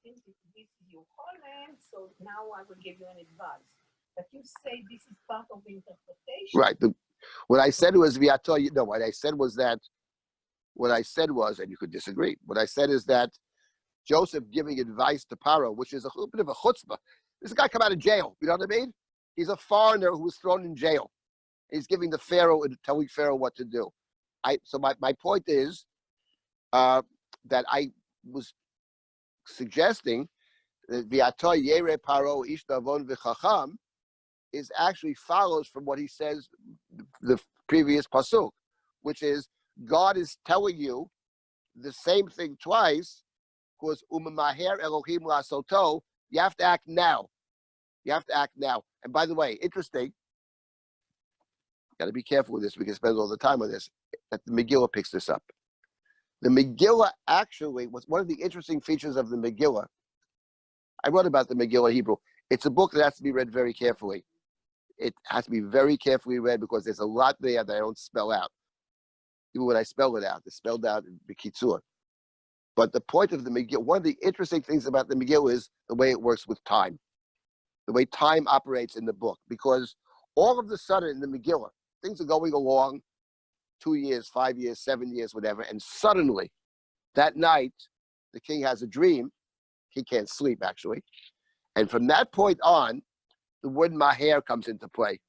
This is your homeland, so now I will give you an advice. But you say this is part of the interpretation. Right. What I said was, what I said was, and you could disagree, what I said is that Joseph giving advice to Paro, which is a little bit of a chutzpah. This guy come out of jail, you know what I mean? He's a foreigner who was thrown in jail. He's giving the Pharaoh and telling Pharaoh what to do. So my point is that I was suggesting that V'ato yere Paro ish davon v'chacham is actually follows from what he says the previous pasuk, which is God is telling you the same thing twice because umamaher Elohim lasoto. You have to act now. You have to act now. And by the way, interesting. Got to be careful with this. We can spend all the time on this. That the Megillah picks this up. The Megillah actually was one of the interesting features of the Megillah. I wrote about the Megillah Hebrew. It's a book that has to be read very carefully. It has to be very carefully read because there's a lot there that I don't spell out. Even when I spell it out, it's spelled out in B'kitzur. But the point of the Megillah, one of the interesting things about the Megillah is the way it works with time. The way time operates in the book. Because all of a sudden in the Megillah, things are going along 2 years, 5 years, 7 years, whatever. And suddenly, that night, the king has a dream. He can't sleep, actually. And from that point on, the word maher comes into play.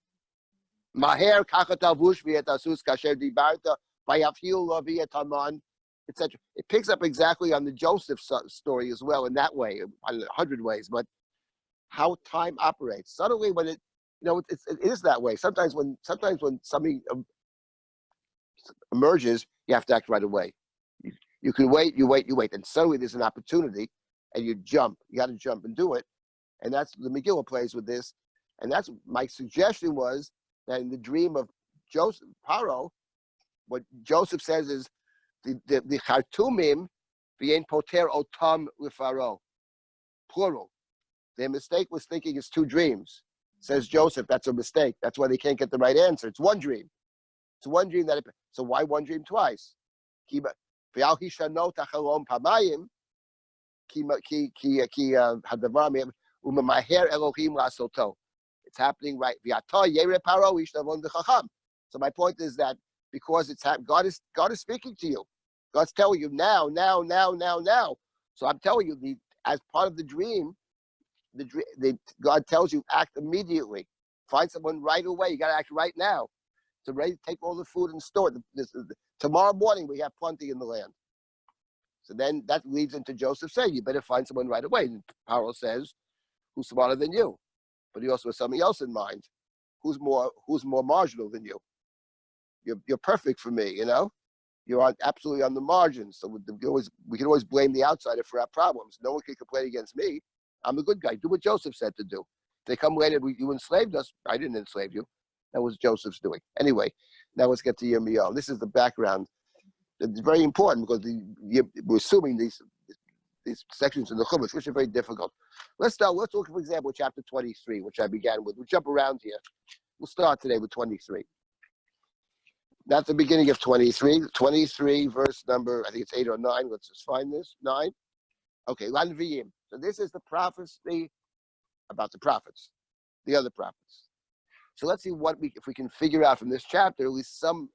Maher kachatavush v'etasus kasher dibarta v'yafil lo v'yetaman, etc. It picks up exactly on the Joseph story as well in that way, in 100 ways. But how time operates. Suddenly, when it is that way. Sometimes when something emerges, you have to act right away. You can wait, you wait, and suddenly there's an opportunity, and you jump. You got to jump and do it, and that's the Megillah plays with this. And that's my suggestion was that in the dream of Joseph Paro, what Joseph says is the Chartumim v'yein poter otam l'Faro, plural. Their mistake was thinking it's two dreams. Says Joseph, that's a mistake. That's why they can't get the right answer. It's one dream. It's one dream so why one dream twice? It's happening right. So my point is that because it's God is speaking to you. God's telling you now. So I'm telling you, as part of the dream, God tells you act immediately. Find someone right away. You got to act right now. To take all the food and store it. Tomorrow morning we have plenty in the land. So then that leads into Joseph saying, you better find someone right away. And Paro says, who's smarter than you? But he also has something else in mind. Who's more marginal than you? You're perfect for me, You're absolutely on the margins. So we can always blame the outsider for our problems. No one can complain against me. I'm a good guy. Do what Joseph said to do. If they come later, you enslaved us. I didn't enslave you. That was Joseph's doing. Anyway, now let's get to Yirmiyahu. This is the background. It's very important because we're assuming these sections in the Chumash, which are very difficult. Let's look, for example, chapter 23, which I began with. We'll jump around here. We'll start today with 23. That's the beginning of 23. 23, verse number, I think it's 8 or 9. Let's just find this. 9. Okay, Lanviyim. So this is the prophecy about the prophets, the other prophets. So let's see if we can figure out from this chapter at least some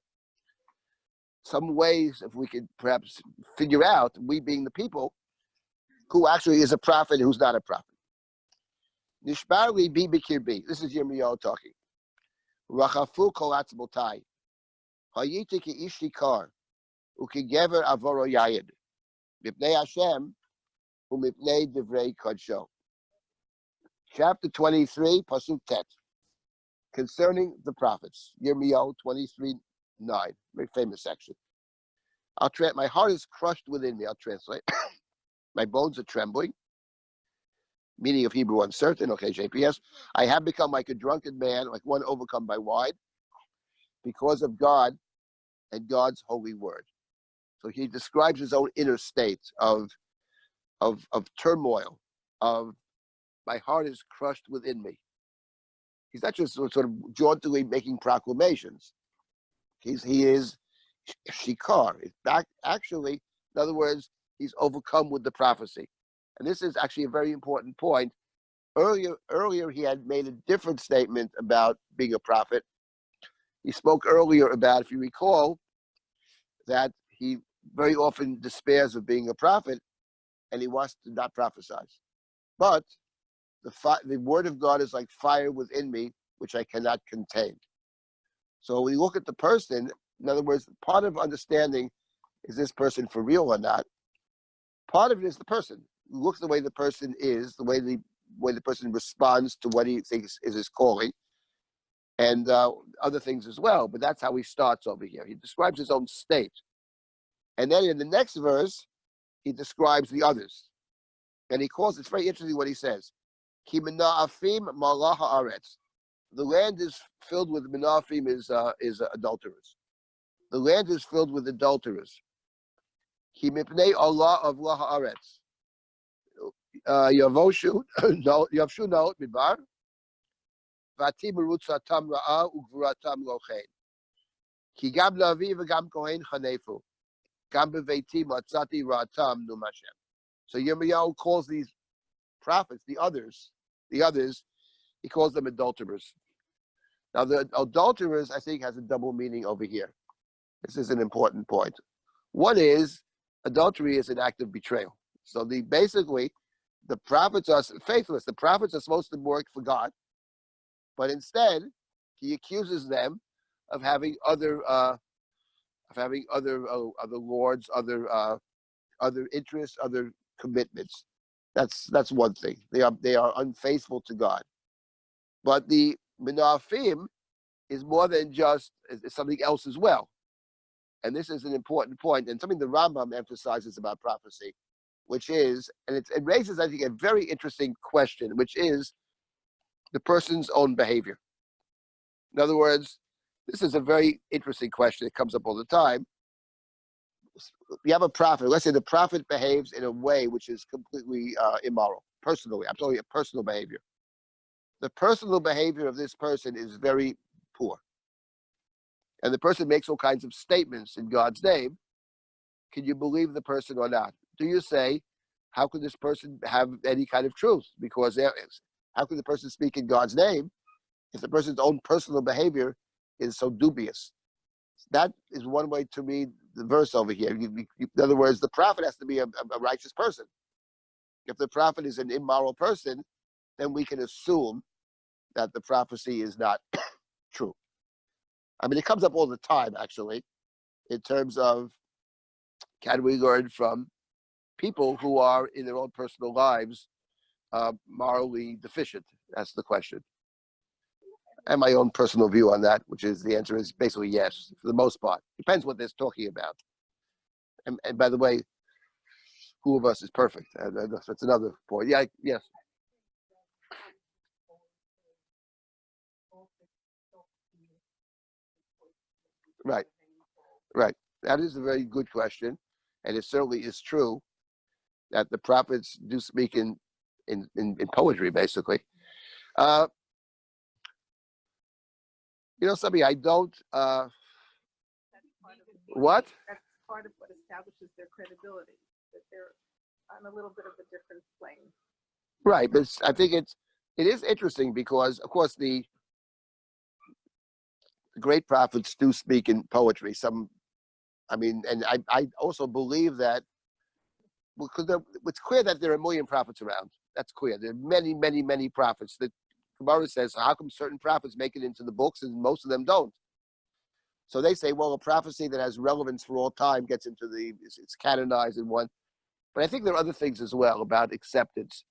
ways, if we could perhaps figure out, we being the people, who actually is a prophet, who's not a prophet. Nishbar li bi bikirbi. This is Yirmiyahu talking. Rachafu kolatz botai. Hayiti ki ishikar. Ukigever avoro yayid. Mipnei Hashem. Umipnei divrei kodsho. Chapter 23, Pasuk Tet. Concerning the prophets. Yirmiyahu 23:9. Very famous section. My heart is crushed within me. I'll translate. My bones are trembling. Meaning of Hebrew uncertain. Okay, JPS. I have become like a drunken man, like one overcome by wine, because of God and God's holy word. So he describes his own inner state of turmoil, of my heart is crushed within me. He's not just sort of jauntily making proclamations. He is shikar. It's back actually, in other words, he's overcome with the prophecy. And this is actually a very important point. Earlier he had made a different statement about being a prophet. He spoke earlier about, if you recall, that he very often despairs of being a prophet and he wants to not prophesy. But the word of God is like fire within me, which I cannot contain. So when you look at the person, in other words, part of understanding, is this person for real or not? Part of it is the person. Look at the way the person is, the way the person responds to what he thinks is his calling, and other things as well. But that's how he starts over here. He describes his own state. And then in the next verse, he describes the others. And he calls, it's very interesting what he says. Ki mena'afim malah haaretz. The land is filled with mena'afim is adulterers. The land is filled with adulterers. Ki mipnei Allah of la haaretz. Yavoshu yavshu naot midbar. Vati merutzatam ra'a ugvuratam lochein. Ki gam lavi v'gam kohen chanefu. Gam beveiti matzati ra'atam numashem. So Yirmiyahu calls these prophets, the others, he calls them adulterers. Now the adulterers, I think, has a double meaning over here. This is an important point. One is, adultery is an act of betrayal. So basically, the prophets are faithless. The prophets are supposed to work for God, but instead, he accuses them of having other lords, other interests, other commitments. That's one thing. They are unfaithful to God. But the menafim is more than just something else as well. And this is an important point, and something the Rambam emphasizes about prophecy, which is, and it raises, I think, a very interesting question, which is the person's own behavior. In other words, this is a very interesting question. It comes up all the time. You have a prophet. Let's say the prophet behaves in a way which is completely immoral, personally. I'm talking about personal behavior. The personal behavior of this person is very poor. And the person makes all kinds of statements in God's name. Can you believe the person or not? Do you say, how could this person have any kind of truth? Because how could the person speak in God's name if the person's own personal behavior is so dubious? That is one way to read the verse over here. In other words, the prophet has to be a righteous person. If the prophet is an immoral person, then we can assume that the prophecy is not true. I mean, it comes up all the time, actually, in terms of, can we learn from people who are in their own personal lives morally deficient? That's the question. And my own personal view on that, which is the answer is basically yes, for the most part. Depends what they're talking about. And by the way, who of us is perfect? That's another point. Yeah, yes. Right. That is a very good question. And it certainly is true that the prophets do speak in poetry, basically. Something I don't. What? That's part of what establishes their credibility, that they're on a little bit of a different plane. Right, but I think it is interesting because, of course, the great prophets do speak in poetry. And I also believe that because it's clear that there are a million prophets around. That's clear. There are many, many, many prophets. The Gemara says, how come certain prophets make it into the books and most of them don't? So they say, well, a prophecy that has relevance for all time gets into it's canonized in one. But I think there are other things as well about acceptance.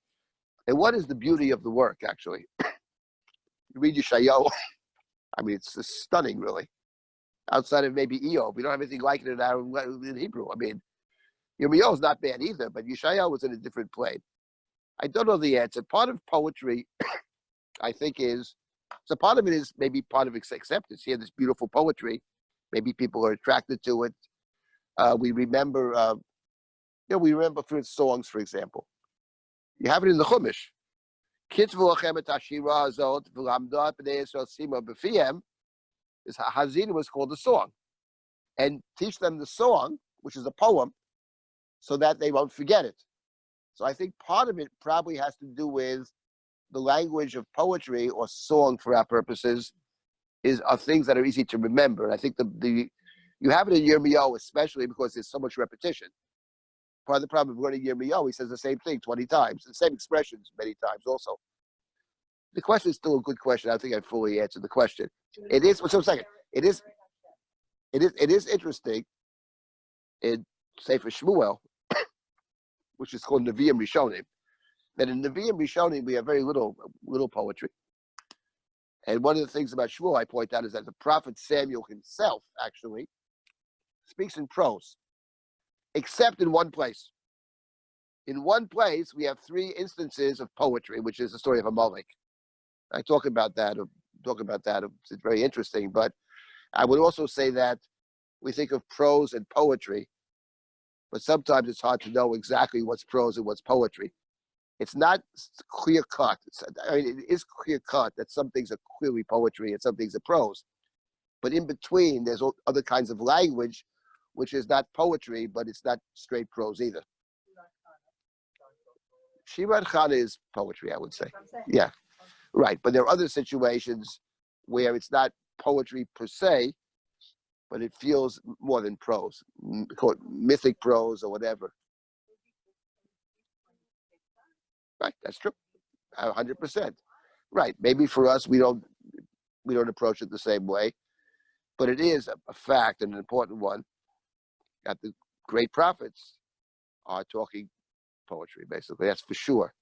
And what is the beauty of the work, actually? You read Yeshayahu, I mean, it's stunning, really. Outside of maybe Eov, we don't have anything like it in Hebrew. I mean, Yirmiyahu is not bad either, but Yeshayahu was in a different plane. I don't know the answer. Part of poetry, I think, so part of it is maybe part of acceptance. Here, this beautiful poetry, maybe people are attracted to it. We remember, we remember through songs, for example. You have it in the Chumash. This Hazina was called a song. And teach them the song, which is a poem, so that they won't forget it. So I think part of it probably has to do with the language of poetry or song for our purposes are things that are easy to remember. And I think you have it in Yirmiyahu, especially because there's so much repetition. Part of the problem of going to Yirmiyahu, he says the same thing 20 times, the same expressions many times also. The question is still a good question. I think I fully answered the question. It is, what's a second? It is interesting in Sefer Shmuel, which is called Nevi'im Rishonim, that in Nevi'im Rishonim we have very little poetry. And one of the things about Shmuel I point out is that the prophet Samuel himself actually speaks in prose, except in one place. In one place, we have 3 instances of poetry, which is the story of Amalek. I talk about that. It's very interesting. But I would also say that we think of prose and poetry, but sometimes it's hard to know exactly what's prose and what's poetry. It's not clear cut. It is clear cut that some things are clearly poetry and some things are prose. But in between, there's other kinds of language, which is not poetry, but it's not straight prose either. Shirat Chana is poetry, I would say. Yeah, right. But there are other situations where it's not poetry per se, but it feels more than prose, mythic prose or whatever. Right, that's true, 100%. Right, maybe for us we don't approach it the same way, but it is a fact and an important one that the great prophets are talking poetry. Basically, that's for sure.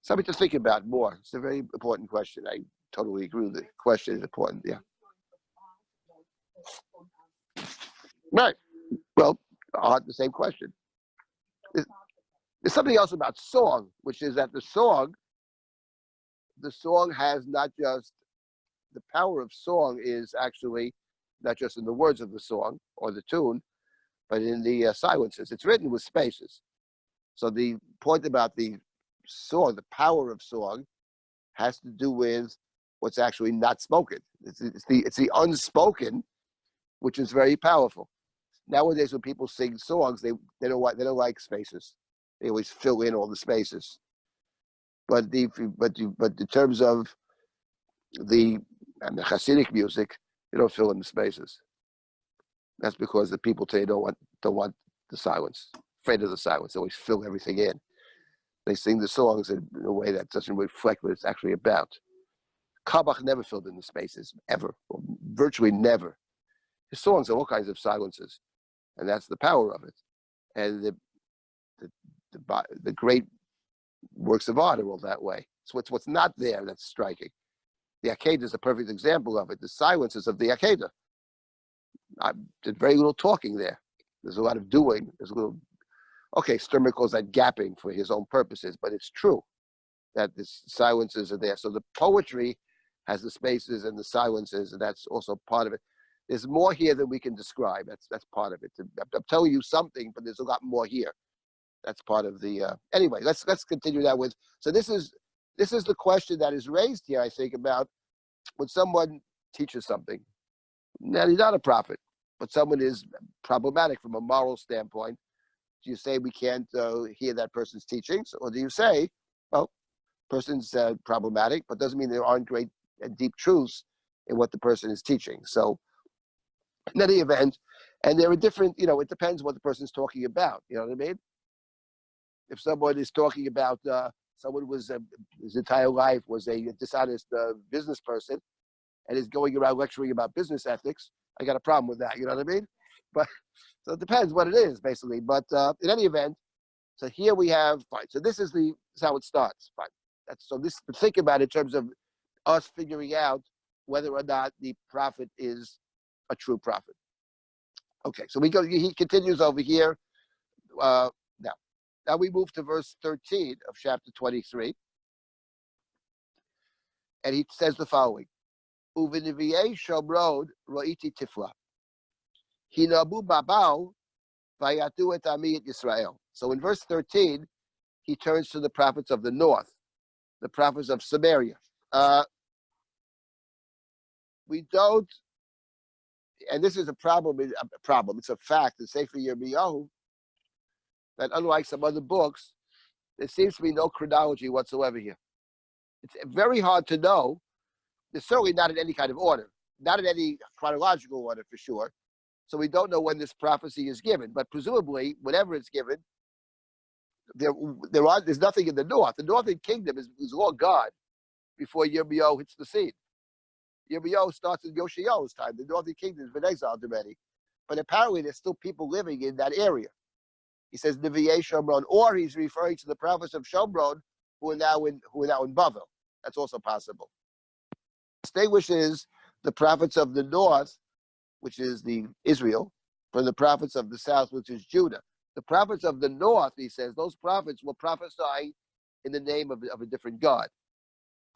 Something to think about more. It's a very important question. I totally agree with the question is important. Yeah. Right. Well, I'll have the same question. There's something else about song, which is that the song has not just the power of song is actually not just in the words of the song or the tune, but in the silences. It's written with spaces. So the point about the song, the power of song, has to do with what's actually not spoken. It's the unspoken, which is very powerful. Nowadays, when people sing songs, they don't like spaces. They always fill in all the spaces. But in terms of the Hasidic music, they don't fill in the spaces. That's because the people today don't want the silence, afraid of the silence. They always fill everything in. They sing the songs in a way that doesn't reflect what it's actually about. Kabach never filled in the spaces, ever, or virtually never. His songs have all kinds of silences, and that's the power of it. And the great works of art are all that way. So what's not there that's striking. The Akedah is a perfect example of it. The silences of the Akedah. There's very little talking there. There's a lot of doing. There's a little. Okay, Sturmer calls that gapping for his own purposes, but it's true that the silences are there. So the poetry has the spaces and the silences, and that's also part of it. There's more here than we can describe. That's part of it. I'm telling you something, but there's a lot more here. That's part of the. Anyway, let's continue that with. So this is the question that is raised here. I think about when someone teaches something. Now he's not a prophet, but someone is problematic from a moral standpoint. Do you say we can't hear that person's teachings, or do you say, well, person's problematic, but doesn't mean there aren't great and deep truths in what the person is teaching? So, in any event, and there are different. It depends what the person's talking about. You know what I mean? if someone is talking about someone was his entire life was a dishonest business person and is going around lecturing about business ethics, I got a problem with that. You know what I mean? But so it depends what it is, basically. But in any event, so here we have fine. So this is how it starts. Fine. Think about it in terms of us figuring out whether or not the prophet is a true prophet. Okay, so we go. He continues over here. Now we move to verse 13 of chapter 23, and he says the following: "Uviniviyei shomrod ro'iti tifla, hinabu babau vayatu et ami et Yisrael." So in verse 13, he turns to the prophets of the north, the prophets of Samaria. We don't, and this is a problem. It's a fact. It's Sefer Yirmiyahu that unlike some other books, there seems to be no chronology whatsoever here. It's very hard to know. There's certainly not in any kind of order, not in any chronological order for sure. So we don't know when this prophecy is given, but presumably, whenever it's given, there's nothing in the north. The northern kingdom is all gone before Yirmiyahu hits the scene. Yirmiyahu starts in Yoshiyahu's time. The northern kingdom has been exiled already, but apparently there's still people living in that area. He says Nevi'ei Shomron, or he's referring to the prophets of Shomron who are now in Bavel. That's also possible. Distinguishes the prophets of the north, which is the Israel, from the prophets of the south, which is Judah. The prophets of the north, he says, those prophets will prophesy in the name of a different God.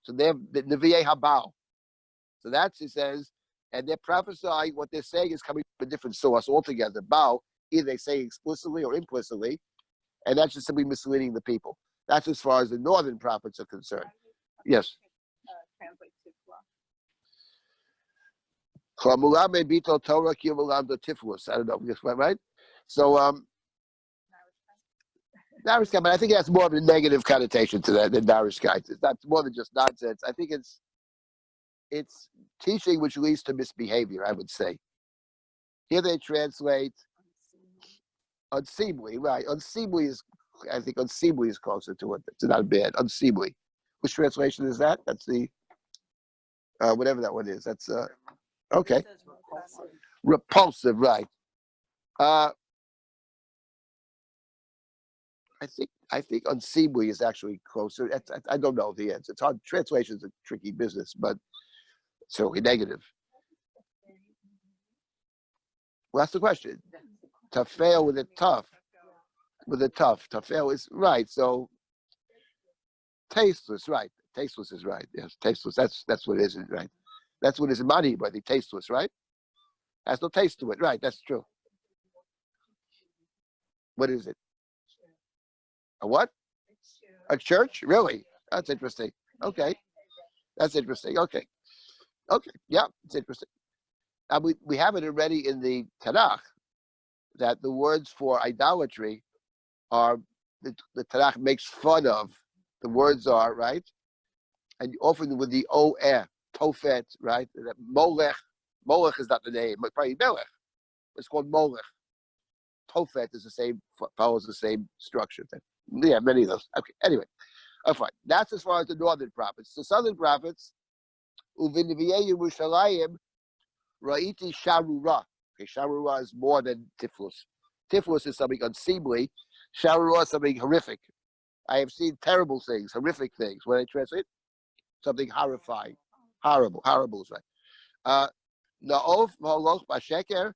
So they're the Nevi'ei Habal. So that's, he says, and they're prophesying, what they're saying is coming from a different source altogether. Baal, either they say explicitly or implicitly, and that's just simply misleading the people. That's as far as the northern prophets are concerned. Yes. Translate Tifla. I don't know, right? So, Narishkai, but I think it has more of a negative connotation to that than Narishkai. It's not more than just nonsense. I think it's teaching which leads to misbehavior, I would say. Here they translate unseemly, right? Unseemly is, I think unseemly is closer to it. It's not bad. Unseemly. Which translation is that? That's the, whatever that one is. That's, okay. Repulsive, right. I think unseemly is actually closer. I don't know the answer. It's hard. Translation is a tricky business, but certainly negative. Well, that's the question. To fail with a tough. To fail is right. So tasteless, right? Tasteless is right. Yes, tasteless. That's what it is, right? That's what it is in money, but the tasteless, right? Has no taste to it, right? That's true. What is it? A what? A church? Really? That's interesting. Okay. That's interesting. Okay. Yeah, it's interesting. Now we have it already in the Tanakh that the words for idolatry are the Tanakh makes fun of. The words are right, and often with the O-E, Tofet, right? Molech. Molech is not the name, but probably Melech. It's called Molech. Tofet is the same, follows the same structure. Yeah, many of those. Okay, anyway. Fine. That's as far as the northern prophets. The southern prophets, Uviniviyei Yerushalayim, Ra'iti Sharura. Okay, Sharura is more than Tiflus. Tiflus is something unseemly. Sharura is something horrific. I have seen terrible things, horrific things. When I translate, something horrifying. Horrible is right. Na'of Ma'oloch Basheker,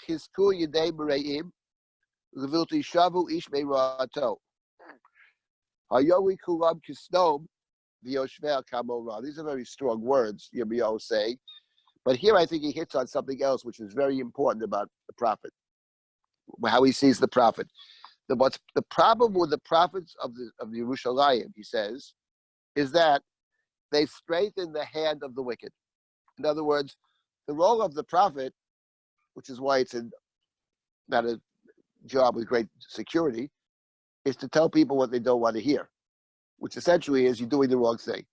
Chizku Yedei Bereim, Levilti Shavu Ish Me'Rato. Hayowi Kulam Kisnom, V'Yoshvel Kamora. These are very strong words, Yirmiyahu saying. But here I think he hits on something else which is very important about the prophet, how he sees the prophet. What's the problem with the prophets of Yerushalayim, he says, is that they strengthen the hand of the wicked. In other words, the role of the prophet, which is why it's not a job with great security, is to tell people what they don't want to hear, which essentially is you're doing the wrong thing.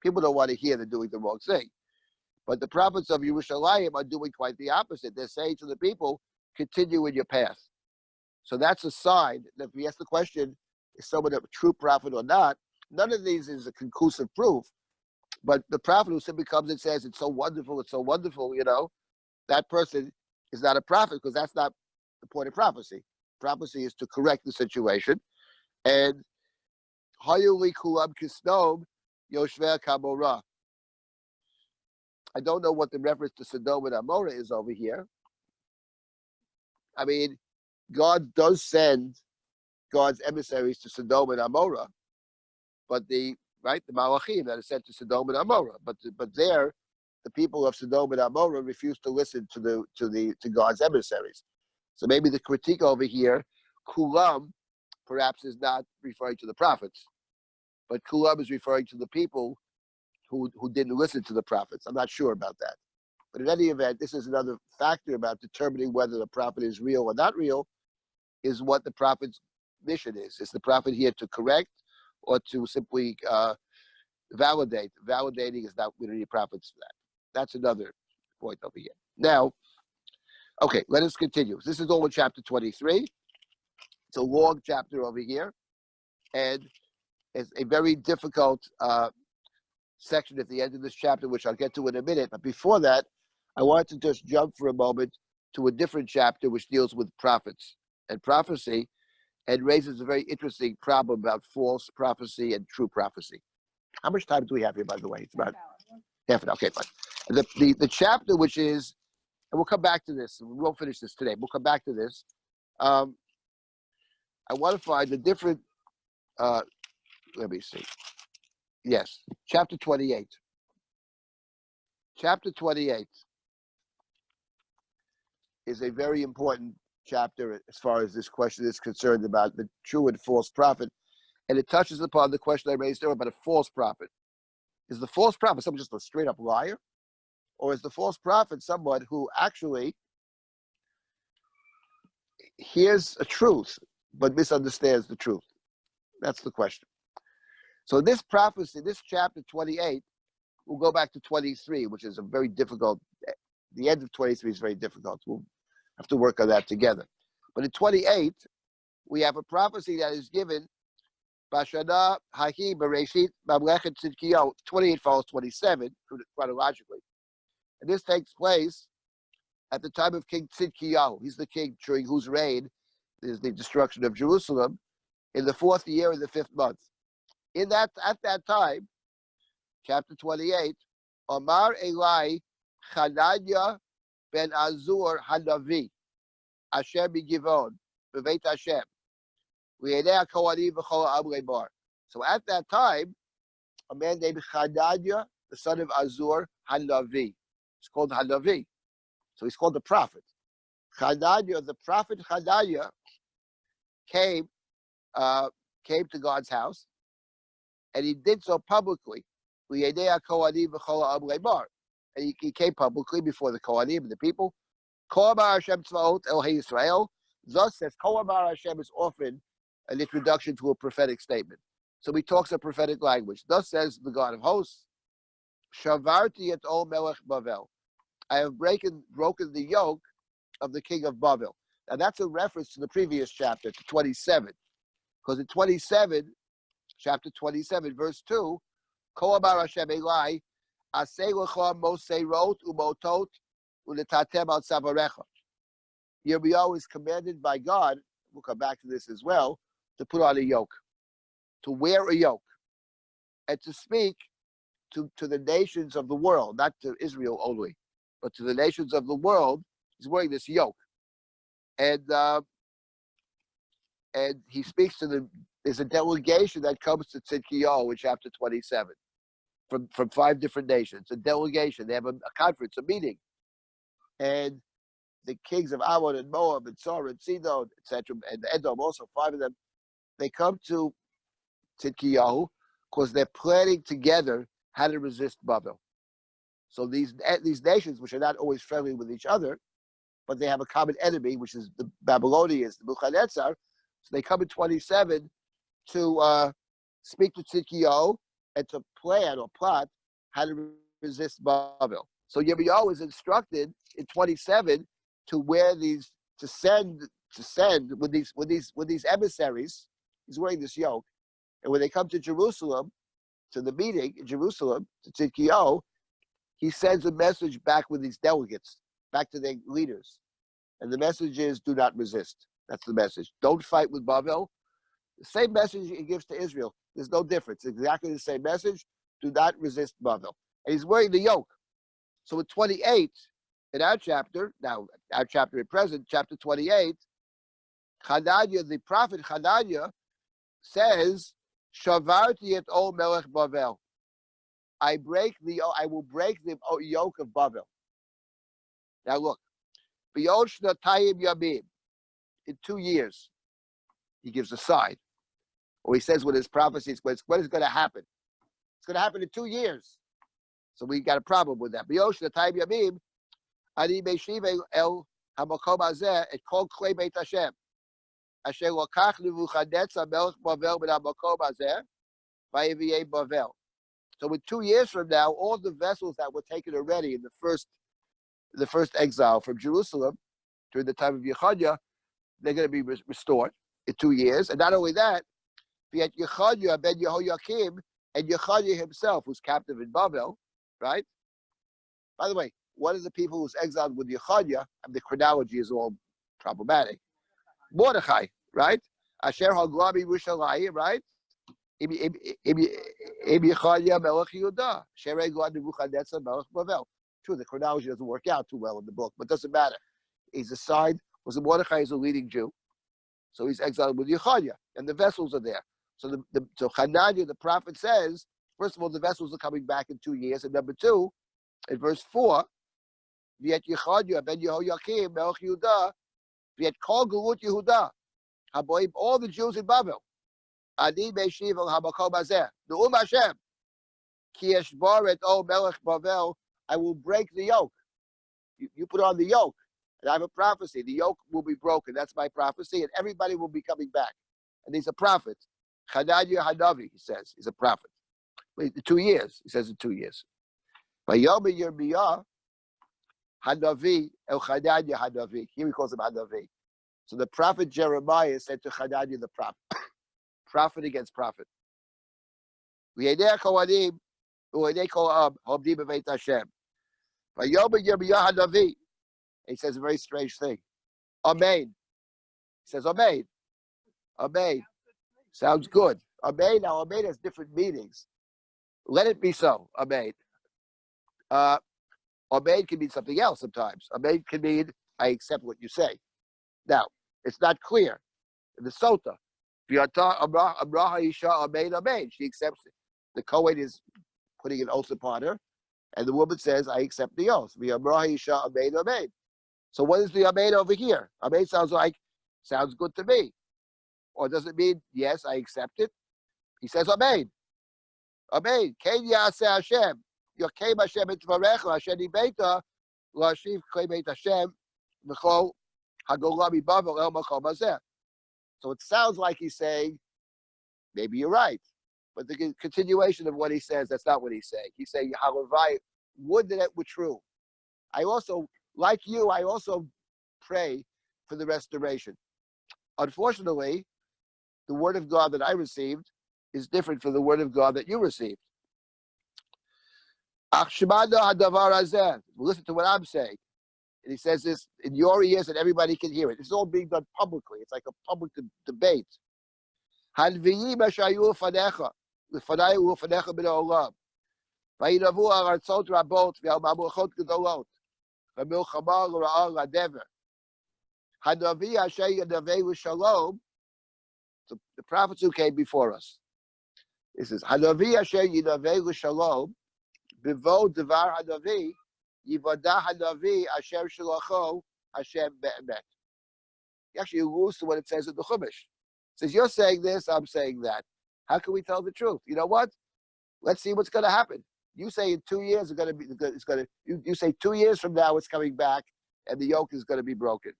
People don't want to hear they're doing the wrong thing. But the prophets of Yerushalayim are doing quite the opposite. They're saying to the people, continue in your path. So that's a sign that if we ask the question, is someone a true prophet or not? None of these is a conclusive proof. But the prophet who simply comes and says, it's so wonderful, that person is not a prophet, because that's not the point of prophecy. Prophecy is to correct the situation. And Hayuli Kulam Kisnom Yoshver Kamora. I don't know what the reference to Sodom and Amorah is over here. I mean, God does send God's emissaries to Sodom and Amorah, but the Malachim that is sent to Sodom and Amorah, but there, the people of Sodom and Amorah refused to listen to God's emissaries. So maybe the critique over here, Kulam, perhaps is not referring to the prophets, but Kulam is referring to the people who didn't listen to the prophets. I'm not sure about that. But in any event, this is another factor about determining whether the prophet is real or not real, is what the prophet's mission is. Is the prophet here to correct or to simply validate? Validating is not, we don't need prophets for that. That's another point over here. Now, okay, let us continue. This is all in chapter 23. It's a long chapter over here, and it's a very difficult section at the end of this chapter, which I'll get to in a minute. But before that, I want to just jump for a moment to a different chapter which deals with prophets and prophecy, and raises a very interesting problem about false prophecy and true prophecy. How much time do we have here, by the way? It's about half an hour. Okay, fine. The chapter which is, and we'll come back to this. We won't finish this today. We'll come back to this. I want to find the different. Let me see. Yes, chapter 28. Chapter 28 is a very important chapter as far as this question is concerned about the true and false prophet. And it touches upon the question I raised earlier about a false prophet. Is the false prophet someone just a straight up liar? Or is the false prophet someone who actually hears a truth but misunderstands the truth? That's the question. So this prophecy, this chapter 28, we'll go back to 23, which is a very difficult, the end of 23 is very difficult. We'll have to work on that together. But in 28, we have a prophecy that is given, Bashana Hahi Bereshit Mamlechet Tzidkiyahu. 28 follows 27 chronologically. And this takes place at the time of King Tzidkiyahu. He's the king during whose reign is the destruction of Jerusalem in the 4th year of the 5th month. At that time, chapter 28, Amar Eli Chananya ben Azur Hanavi, Asher B'Givon, B'Veit Hashem, V'Yedei HaKohanim V'Chol Ha'am Lemar. So at that time, a man named Chananya, the son of Azur Hanavi, it's called Hanavi. So he's called the prophet. Chananya, the prophet Chananya, came to God's house, and he did so publicly. And he came publicly before the Kohanim and the people. Thus says, Hashem is often an introduction to a prophetic statement. So he talks a prophetic language. Thus says the God of hosts, Shavarti et ol melech Bavel. I have broken the yoke of the king of Bavel. Now that's a reference to the previous chapter, to 27. Because in 27, chapter 27, verse 2, Kohabar Hashem Eli, Aseh lecha moseirot umotot uletatem al tzavarecha. Yirmiyahu is commanded by God, we'll come back to this as well, to put on a yoke, to wear a yoke, and to speak to the nations of the world, not to Israel only, but to the nations of the world. He's wearing this yoke. And he speaks to there's a delegation that comes to Tzidkiyahu in chapter 27 from 5 different nations. A delegation. They have a conference, a meeting. And the kings of Ammon and Moab and Sor and Sidon, etc., and Edom also, 5 of them, they come to Tzidkiyahu because they're planning together how to resist Babel. So these nations, which are not always friendly with each other, but they have a common enemy, which is the Babylonians, the Nebuchadnezzar. So they come in 27 to speak to Tzidkiyahu and to plan or plot how to resist Babel. So Yirmiyahu is instructed in 27 to send with these emissaries. He's wearing this yoke. And when they come to Jerusalem, to the meeting in Jerusalem, to Tzidkiyahu, he sends a message back with these delegates, back to their leaders. And the message is, do not resist. That's the message. Don't fight with Bavel. The same message he gives to Israel. There's no difference. Exactly the same message. Do not resist Bavel. And he's wearing the yoke. So in 28, in our chapter, now our chapter at present, chapter 28, Hananiah, the prophet Hananiah, says, Shavarti et ol melech Bavel. I will break the yoke of Bavel. Now look, B'yosh Natayim Yamim, in 2 years, he gives a sign. Or he says with his prophecies, what is going to happen? It's going to happen in 2 years. So we got a problem with that. B'yosh Natayim Yamim, Ani Meshiv el hamakom hazeh et kol klei Beit Hashem. Asher lokach Nebuchadnezzar melech Bavel min hamakom hazeh, vayiviyei Bavel. So in 2 years from now, all the vessels that were taken already in the first exile from Jerusalem during the time of Yechoniah, they're going to be restored in 2 years. And not only that, yet Yechoniah ben Yehoiakim and Yechoniah himself, who's captive in Babel, right? By the way, one of the people who's exiled with Yechoniah, and the chronology is all problematic. Mordechai, right? Asher Haglami Rushalayim, right? Im Yechoniah melech Yehuda, Sherei God Nebuchadnezzar melech Bavel. True, the chronology doesn't work out too well in the book, but it doesn't matter. He's assigned, because Mordechai is a leading Jew, so he's exiled with Yechoniah, and the vessels are there. So so Hananiah, the prophet, says, first of all, the vessels are coming back in 2 years, and number two, in verse 4, V'et Yechoniah ben Yehoiakim melech Yehuda, V'et kol gelut Yehuda, haboim, all the Jews in Babel, Ani meshiv el hamakom hazeh, Ne'um Hashem, ki eshbar et ol melech Bavel, I will break the yoke. You put on the yoke. And I have a prophecy. The yoke will be broken. That's my prophecy. And everybody will be coming back. And he's a prophet. Hananiah Hanavi, he says. He's a prophet. 2 years. He says in 2 years. Vayomer Yirmiyah Hanavi El Hananiah Hanavi. Here he calls him Hanavi. So the prophet Jeremiah said to Hananiah the prophet, prophet against prophet. V'yedei kohanim u'yedei kol am homdim b'beit Hashem. Vayomer Yirmiyah Hanavi. He says a very strange thing. Amen. He says Amen. Amen. Sounds good. Amen. Now Amen has different meanings. Let it be so. Amen. Amen can mean something else sometimes. Amen can mean I accept what you say. Now, it's not clear. In the Sota, Amraha Isha Amen, Amen. She accepts it. The Kohen is putting an oath upon her, and the woman says, I accept the oath. Amraha Isha Amen, Amen. So what is the Amen over here? Amen sounds good to me. Or does it mean, yes, I accept it? He says Amen. Amen. Ken Yaseh Hashem. Yokem Hashem etvarecha Hashem ibeita la'ashiv klei Beit Hashem v'chol hagolah mibavel el makom hazeh. So it sounds like he's saying, maybe you're right. But the continuation of what he says, that's not what he's saying. He's saying, Halavai, would that it were true. I also, like you, I also pray for the restoration. Unfortunately, the word of God that I received is different from the word of God that you received. Listen to what I'm saying. And he says this in your ears and everybody can hear it. It's all being done publicly. It's like a public debate. So the prophets who came before us. This is Hanavi Asher Yinaveh L'Shalom Bivo Devar Hanavi Yivadah Hanavi Asher Shalacho Hashem Be'emet. He actually alludes to what it says in the Chumash. It says, you're saying this, I'm saying that. How can we tell the truth? You know what? Let's see what's going to happen. You say in 2 years you say 2 years from now it's coming back and the yoke is going to be broken.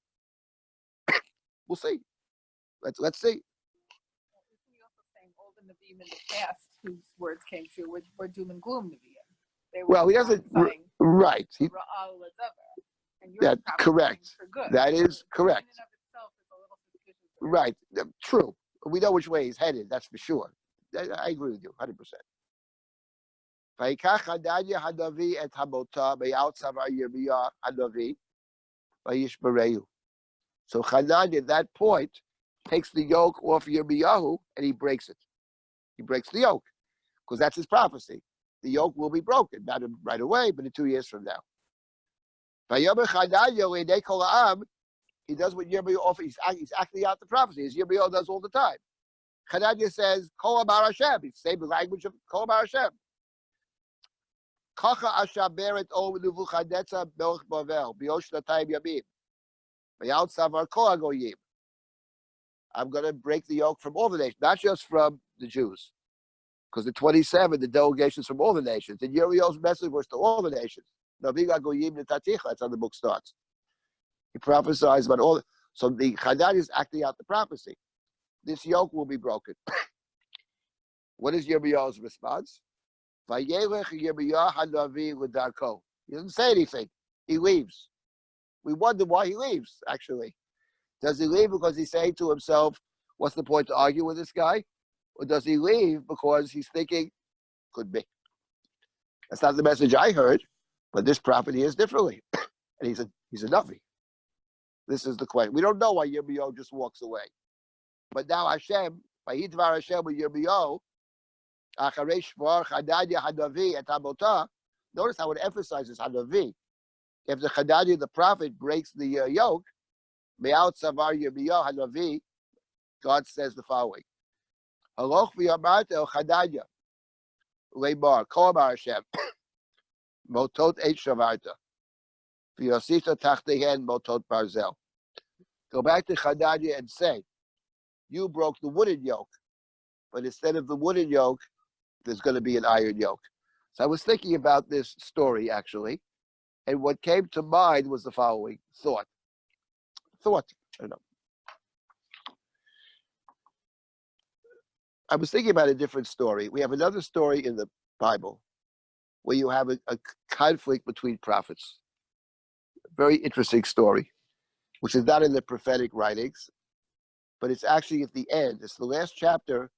We'll see. Let's see. Isn't he also saying all the Nevi'im in the past whose words came true were doom and gloom Nevi'im? They were Well, he doesn't. Right. That's correct. For good. That is correct. In and of itself is a little suspicious. Right. True. We know which way he's headed, that's for sure. I agree with you, 100%. ויקח חנניה הנביא את המותה מעל צוואר ירמיה הנביא, וישברהו. So Hananiah at that point takes the yoke off Yirmiyahu and he breaks it. He breaks the yoke because that's his prophecy. The yoke will be broken, not right away, but in 2 years from now. Vayomer Hananiah l'nei kol ha'am, he does what Yirmiyahu offers. He's acting out the prophecy, as Yirmiyahu does all the time. Hananiah says, Kol Amar Hashem. It's the same language of Kol Amar Hashem. Kacha ashaberet o Nebuchadnezzar melech Bavel b'yosh shnatayim yamim. V'yal tzavar kol hagoyim. I'm going to break the yoke from all the nations, not just from the Jews. Because the 27, the delegations from all the nations. And Yirmiyahu's message was to all the nations. That's how the book starts. He prophesies about all. So the Hananiah is acting out the prophecy. This yoke will be broken. What is Yirmiyahu's response? Vayelech Yirmiyahu hanavi l'darko. He doesn't say anything. He leaves. We wonder why he leaves, actually. Does he leave because he's saying to himself, what's the point to argue with this guy? Or does he leave because he's thinking, could be. That's not the message I heard, but this prophet hears differently. And he's a Navi. This is the question. We don't know why Yirmiyahu just walks away. But now Hashem, Vayidvar Hashem with Yirmiyahu, Acharei Shvar Hananiah Hanavi et Hamotah, notice how it emphasizes Hanavi. If the Hananiah, the prophet, breaks the yoke, Me'al Tzavar Yirmiyahu Hanavi, God says the following. Haloch v'yamarta el Hananiah, Leimar, Kol Amar Hashem, Motot et Shavarta, v'yosita tachtehen Motot Barzel. Go back to Hananiah and say, you broke the wooden yoke, but instead of the wooden yoke, there's going to be an iron yoke. So I was thinking about this story, actually, and what came to mind was the following thought. I don't know. I was thinking about a different story. We have another story in the Bible where you have a conflict between prophets. Very interesting story, which is not in the prophetic writings, but it's actually at the end. It's the last chapter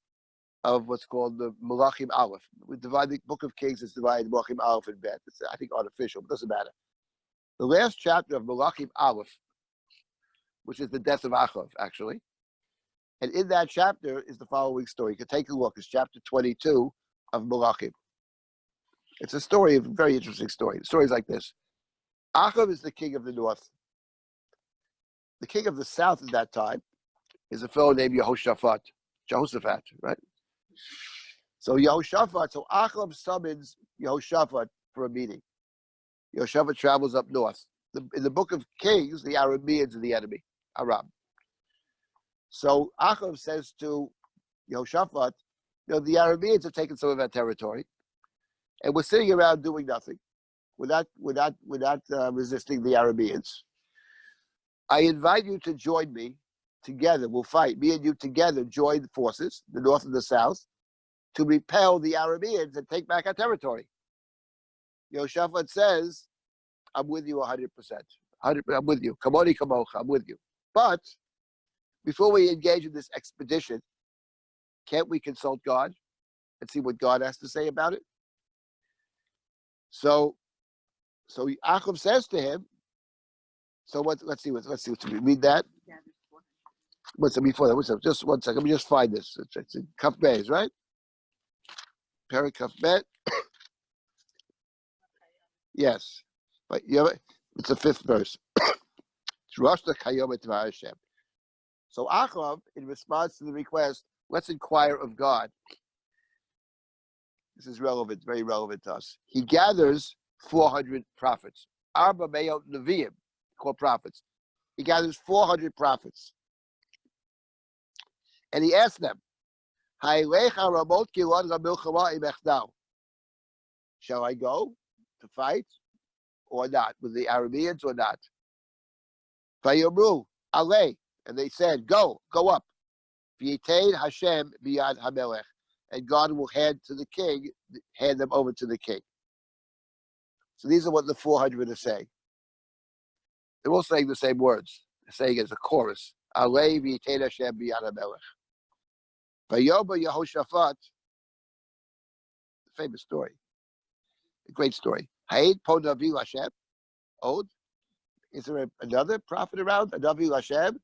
of what's called the Malachim Aleph. We divide the Book of Kings is divided Malachim Aleph and Bet. It's, I think, artificial, but it doesn't matter. The last chapter of Malachim Aleph, which is the death of Achav, actually. And in that chapter is the following story. You can take a look. It's chapter 22 of Malachim. It's a story, a very interesting story. The story is like this. Achav is the king of the north. The king of the south at that time is a fellow named Jehoshaphat, right? So Achav summons Jehoshaphat for a meeting. Jehoshaphat travels up north. In the book of Kings, the Arameans are the enemy, Aram. So Achav says to Jehoshaphat, the Arameans have taken some of our territory, and we're sitting around doing nothing. We're not resisting the Arameans. I invite you to join me. Together, we'll fight. Me and you together join forces, the north and the south, to repel the Arameans and take back our territory. Yehoshaphat says, I'm with you 100%. I'm with you. Kamoni kamocha, I'm with you. But before we engage in this expedition, can't we consult God and see what God has to say about it? So Achav says to him, let's see what we read that. What's it before that? Just 1 second. Let me just find this. It's in Kaf Beis, right? Perek Kaf Bet. Yes. But it's the 5th verse. So Achav, in response to the request, let's inquire of God. This is relevant, very relevant to us. He gathers 400 prophets. Arba Meyot Nevi'im, called prophets. He gathers 400 prophets. And he asked them, shall I go to fight or not, with the Arameans or not? Vayomru, alei, and they said, go up. V'yitein Hashem biyad hamelech, and God will hand them over to the king. So these are what the 400 are saying. They're all saying the same words. They're saying it as a chorus. Alei v'yitein Hashem biyad hamelech. Vayoba Yehoshaphat, famous story, a great story. Haid po Navi Hashem. Od. Is there another prophet around? Navi Hashem.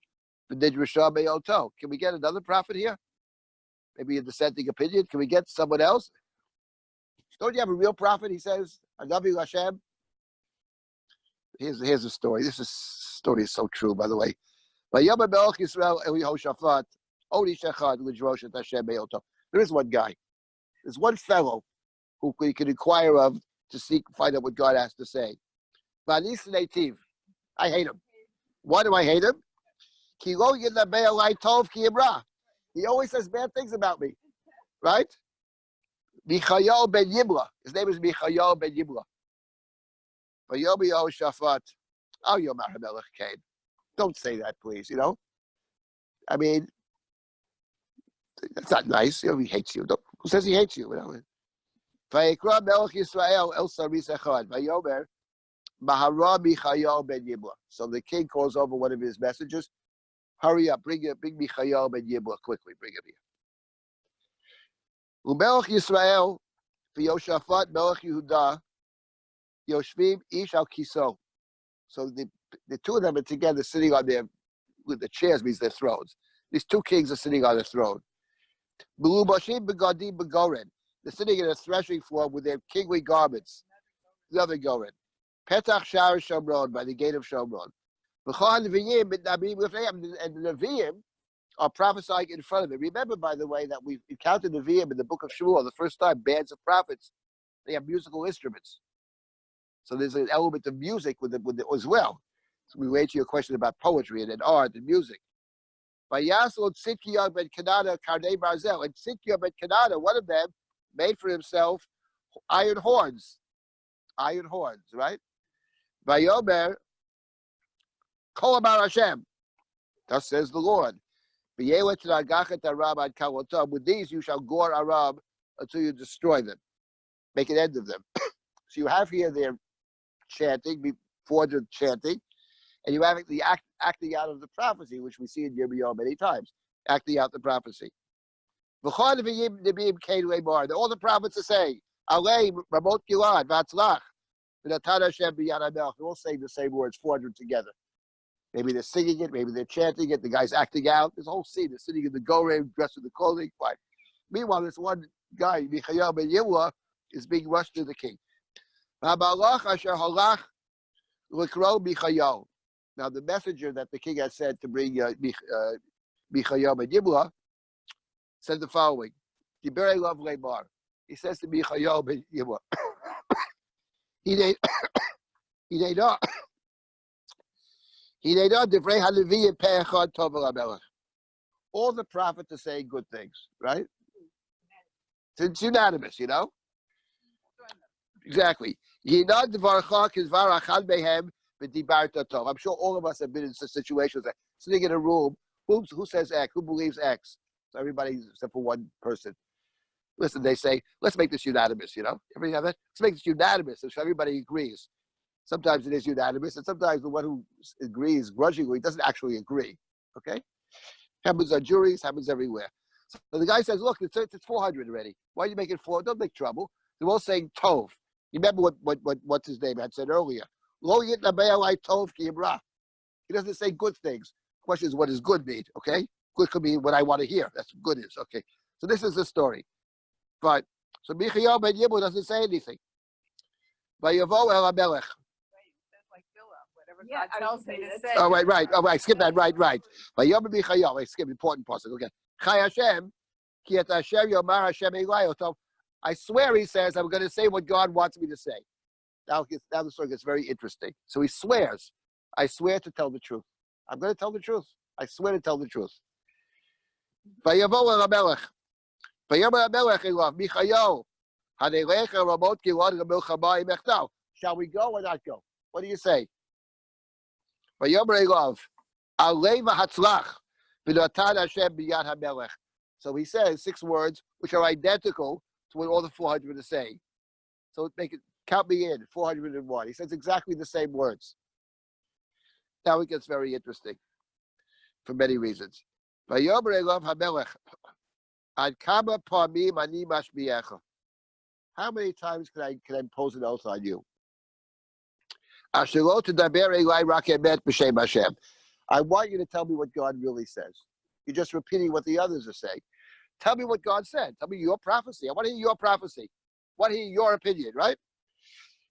Can we get another prophet here? Maybe a dissenting opinion. Can we get someone else? Don't you have a real prophet? He says, Navi Hashem. Here's the story. Story is so true, by the way. There is one guy. There's one fellow who we can inquire of to find out what God has to say. I hate him. Why do I hate him? He always says bad things about me. Right? Michael ben Yibla. His name is Michael ben Yibla. Vayobi Yehoshaphat. Oh, Yom HaMelech came. Don't say that, please. I mean, that's not nice. He hates you. Who says he hates you? Vayikra Melech Yisrael El Saris Echad. Vayomer Mahara Michael ben Yibla. So the king calls over one of his messengers. Hurry up, bring Michael ben Yibla quickly. Bring him here. Umelech Yisrael V'Yehoshaphat Melech Yehuda Yoshvim Ish Al Kiso. So the two of them are together sitting on with the chairs means their thrones. These two kings are sitting on the throne. They're sitting in a threshing floor with their kingly garments. Another goren. Petach Shar Shomron, by the gate of Shomron. And the Nevi'im are prophesying in front of it. Remember, by the way, that we encountered Nevi'im in the book of Shmuel the first time. Bands of prophets, they have musical instruments. So there's an element of music with it as well. So we relate to your question about poetry and art and music. Vayasol Tzidkiah ben Kenana Karnei Barzel. And Tzidkiah ben Kenana, one of them, made for himself iron horns. Iron horns, right? Vayomer Kol Amar Hashem. Thus says the Lord. With these you shall gore Aram until you destroy them. Make an end of them. So you have here their chanting, before the chanting, and you have the acting out of the prophecy, which we see in Yirmiyahu many times, acting out the prophecy. All the prophets are saying, Alei, Ramot Gilad, Vatzlach, they're all saying the same words, 400 together. Maybe they're singing it, maybe they're chanting it, the guy's acting out. There's a whole scene, they're sitting in the Gorem, dressed in the clothing, fine. Meanwhile, this one guy, Michael ben Yibla, is being rushed to the king. Now, the messenger that the king has sent to bring Michael ben Yibla said the following. He says to Michael ben Yibla, all the prophets are saying good things, right? It's unanimous, Exactly. I'm sure all of us have been in situations like sitting in a room. Who says X? Who believes X? So everybody except for one person. Listen, they say, let's make this unanimous, Everybody have that? Let's make this unanimous so everybody agrees. Sometimes it is unanimous, and sometimes the one who agrees grudgingly doesn't actually agree. Okay? Happens on juries, happens everywhere. So the guy says, look, it's 400 already. Why are you making 4? Don't make trouble. They're all saying Tov. You remember what's his name had said earlier. Lo yit Tov ki Yimra. He doesn't say good things. The question is, what does good mean? Okay? Good could mean what I want to hear. That's what good is. Okay. So this is the story. Fine. So Michael ben Yibla doesn't say anything. Vayavo el HaMelech. Yeah, God tells me to say. Oh, right. Oh, right. Skip that. Right. Vayavo Michael. I skip important parts. Okay. Chai Hashem, ki et Asher yomar Hashem Elai oto. I swear, he says, I'm going to say what God wants me to say. Now the story gets very interesting. So he swears, I swear to tell the truth. I'm going to tell the truth. I swear to tell the truth. Vayavo el HaMelech. Vayomer HaMelech elav, Michael, hanelecha ramot gilad gemilchama imechtav. Shall we go or not go? What do you say? Vayomer elav, alei v'hatzlach, v'natan Hashem b'yad HaMelech. So he says 6 words which are identical to what all the 400 are saying. So count me in, 401. He says exactly the same words. Now it gets very interesting for many reasons. Vayomer elav HaMelech. Ad kama pamim ani mashbiyecha. How many times can I impose an oath on you? Asher lo tedaber elai rak emet b'shem Hashem. I want you to tell me what God really says. You're just repeating what the others are saying. Tell me what God said. Tell me your prophecy. I want to hear your prophecy. I want to hear your opinion, right?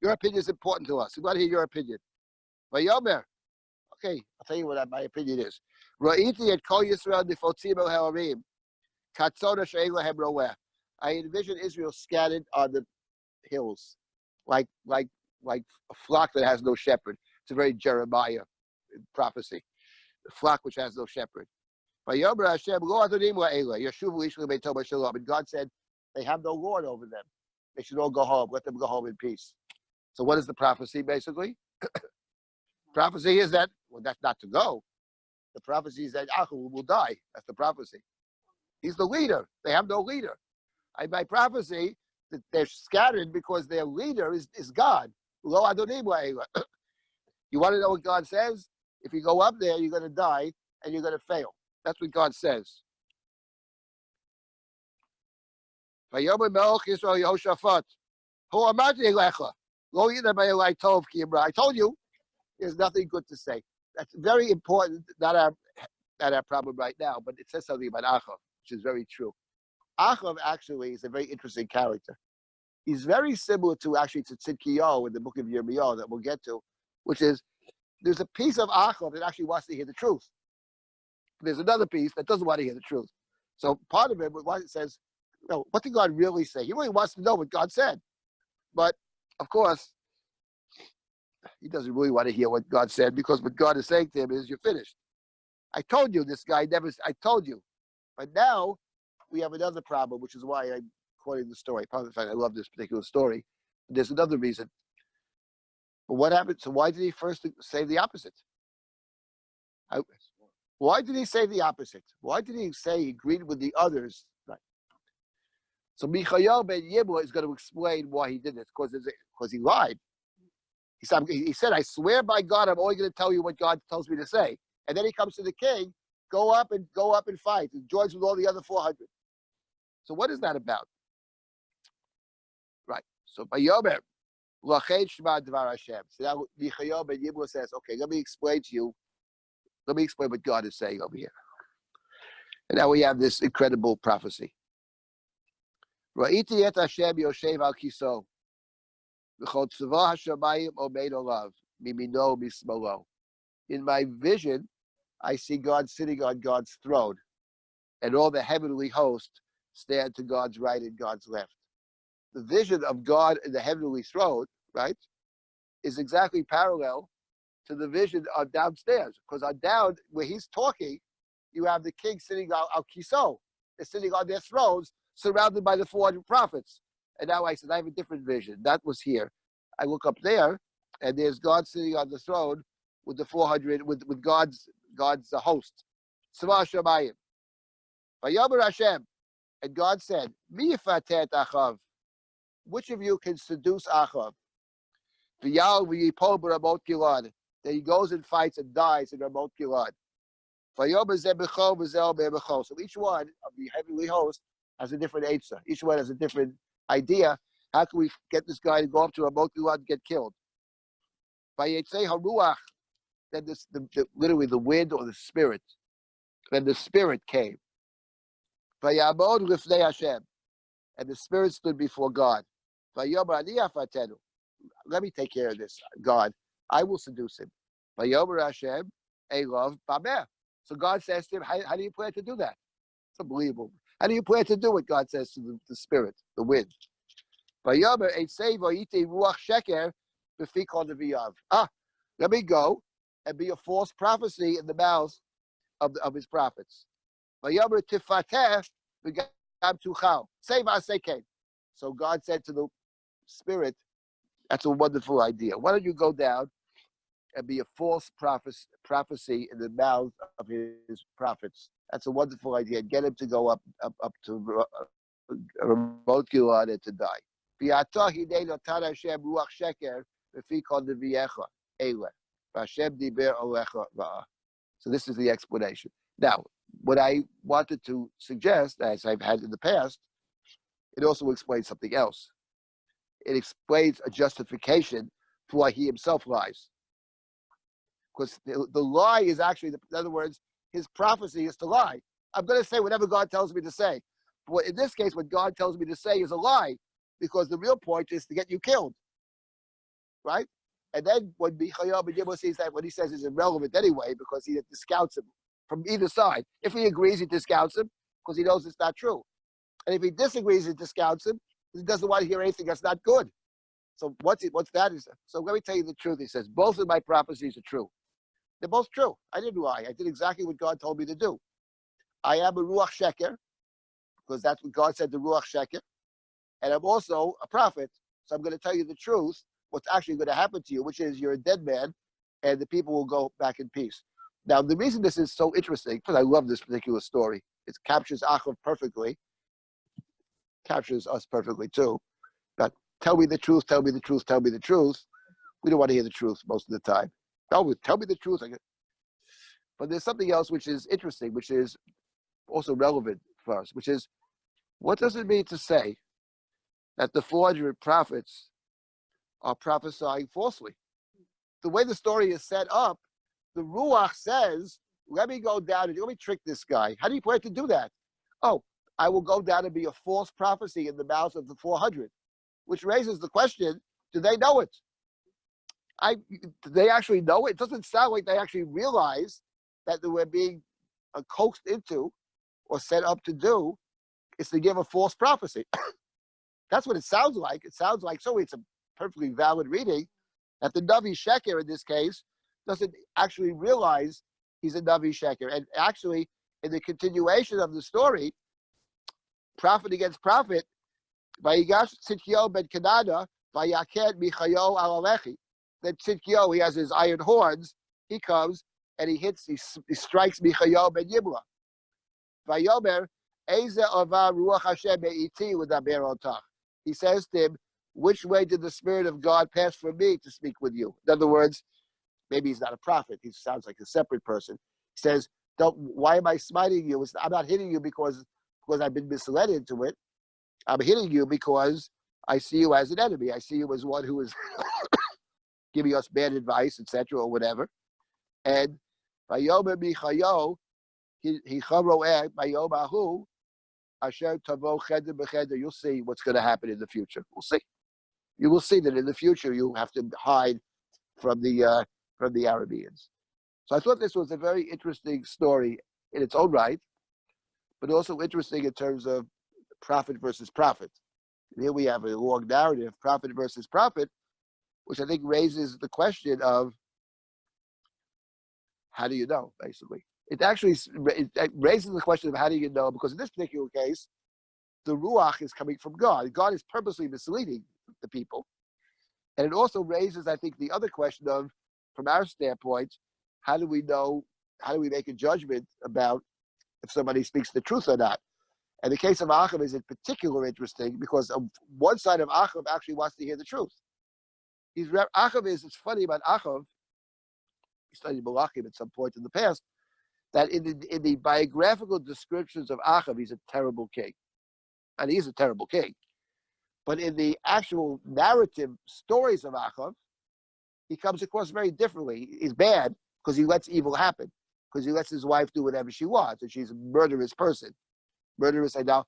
Your opinion is important to us. We want to hear your opinion. Vayomer. Okay, I'll tell you what my opinion is. Ra'iti et kol Yisrael nifotzim el ha'arim. Katzona she'ein lahem roeh. I envision Israel scattered on the hills, like a flock that has no shepherd. It's a very Jeremiah prophecy. The flock which has no shepherd. And God said, they have no Lord over them. They should all go home. Let them go home in peace. So what is the prophecy, basically? Prophecy is that, well, that's not to go. The prophecy is that Achul will die. That's the prophecy. He's the leader. They have no leader. My prophecy, that they're scattered because their leader is God. You want to know what God says? If you go up there, you're going to die and you're going to fail. That's what God says. I told you, there's nothing good to say. That's very important, not our problem right now, but it says something about Achav, which is very true. Achav actually is a very interesting character. He's very similar to Tzidkiyahu in the book of Yirmiyahu that we'll get to, which is, there's a piece of Achav that actually wants to hear the truth. There's another piece that doesn't want to hear the truth. So part of it, what it says, what did God really say? He really wants to know what God said. But, of course, he doesn't really want to hear what God said, because what God is saying to him is, you're finished. I told you this guy I told you. But now, we have another problem, which is why I'm quoting the story. Part of the fact I love this particular story. There's another reason. But what happened? So why did he first say the opposite? Why did he say the opposite? Why did he say he agreed with the others? Right. So Michael ben Yibla is going to explain why he did this, because he lied. He said, I swear by God, I'm only going to tell you what God tells me to say. And then he comes to the king, go up and fight, and joins with all the other 400. So what is that about? Right. So Bayomer, Lachet Shema Dvar Hashem. So now Michael ben Yibla says, okay, let me explain what God is saying over here. And now we have this incredible prophecy. Ra'iti et Hashem yoshev al kiso. V'chol tzava hashamayim omeid olav. Mimino mismalo. In my vision, I see God sitting on God's throne, and all the heavenly host stand to God's right and God's left. The vision of God in the heavenly throne, right, is exactly parallel to the vision of downstairs. Because on down, where he's talking, you have the king sitting al kiso. They're sitting on their thrones, surrounded by the 400 prophets. And now I said, I have a different vision. That was here. I look up there, and there's God sitting on the throne with the 400, with God's host. Tzva Shamayim. Vayomer Hashem. And God said, Mi yifatet Achav. Which of you can seduce Achav? V'yal v'yipol b'Ramot Gilad. That he goes and fights and dies in Ramot Gilad. Vayomer zeh b'cho v'zeh b'cho. So each one of the heavenly hosts has a different answer. Each one has a different idea. How can we get this guy to go up to Ramot Gilad and get killed? Vayetzei haruach. Then literally the wind or the spirit. Then the spirit came. Vayamod lifnei Hashem. And the spirit stood before God. Vayomer ani afatenu. Let me take care of this, God. I will seduce him. Vayomer Hashem elov bameh. So God says to him, how do you plan to do that? It's unbelievable. How do you plan to do what God says to the spirit, the wind? Vayomer eitzei vayite ruach sheker b'fi kol neviyav. Let me go and be a false prophecy in the mouths of his prophets. Vayomer tifateh v'gam tuchal. Say v'aseken. So God said to the spirit, that's a wonderful idea. Why don't you go down and be a false prophecy in the mouth of his prophets? That's a wonderful idea. Get him to go up to Ramot Gilad and to die. So this is the explanation. Now, what I wanted to suggest, as I've had in the past, it also explains something else. It explains a justification for why he himself lies. Because the lie is actually, in other words, his prophecy is to lie. I'm going to say whatever God tells me to say. But in this case, what God tells me to say is a lie, because the real point is to get you killed, right? And then when Michael ben Yibla sees that, what he says is irrelevant anyway, because he discounts him from either side. If he agrees, he discounts him because he knows it's not true. And if he disagrees, he discounts him because he doesn't want to hear anything that's not good. So what's that? So let me tell you the truth. He says, both of my prophecies are true. They're both true. I didn't lie. I did exactly what God told me to do. I am a Ruach Sheker, because that's what God said, the Ruach Sheker. And I'm also a prophet. So I'm going to tell you the truth, what's actually going to happen to you, which is you're a dead man, and the people will go back in peace. Now, the reason this is so interesting, because I love this particular story, it captures Achav perfectly, captures us perfectly too. But tell me the truth, tell me the truth, tell me the truth. We don't want to hear the truth most of the time. Tell me the truth. But there's something else which is interesting, which is also relevant for us, which is, what does it mean to say that the 400 prophets are prophesying falsely? The way the story is set up, the Ruach says, let me go down and let me trick this guy. How do you plan to do that? Oh, I will go down and be a false prophecy in the mouth of the 400, which raises the question, do they know it? Do they actually know it? It doesn't sound like they actually realize that they were being coaxed into or set up to do is to give a false prophecy. That's what it sounds like. It sounds like, so it's a perfectly valid reading, that the Navi Sheker in this case doesn't actually realize he's a Navi Sheker. And actually, in the continuation of the story, prophet against prophet, Vayigash Tzidkiyahu ben Kenana, Vayaket Michayo Alalechi. Then Tzidkiyahu, he has his iron horns, he comes and he strikes Michayo ben Yibla. Vayomer, Eze Ava Ruach Hashem Be'iti Udaber Otach. He says to him, which way did the Spirit of God pass for me to speak with you? In other words, maybe he's not a prophet. He sounds like a separate person. He says, why am I smiting you? I'm not hitting you because I've been misled into it. I'm hitting you because I see you as an enemy. I see you as one who is giving us bad advice, etc., or whatever. And Vayomer Michayo, he charoeh Vayom Ahu, Asher Tavo Cheder B'Cheder. You'll see what's going to happen in the future. We'll see. You will see that in the future you have to hide from the Arabians. So I thought this was a very interesting story in its own right, but also interesting in terms of prophet versus prophet. And here we have a long narrative, prophet versus prophet, which I think raises the question of how do you know, basically. It actually raises the question of how do you know, because in this particular case, the Ruach is coming from God. God is purposely misleading the people. And it also raises, I think, the other question of, from our standpoint, how do we know, how do we make a judgment about if somebody speaks the truth or not? And the case of Achav is in particular interesting because one side of Achav actually wants to hear the truth. It's funny about Achav, he studied Malachim at some point in the past, that in the biographical descriptions of Achav, he's a terrible king. And he's a terrible king. But in the actual narrative stories of Achav, he comes across very differently. He's bad because he lets evil happen, because he lets his wife do whatever she wants, and she's a murderous person. Murderous, I know.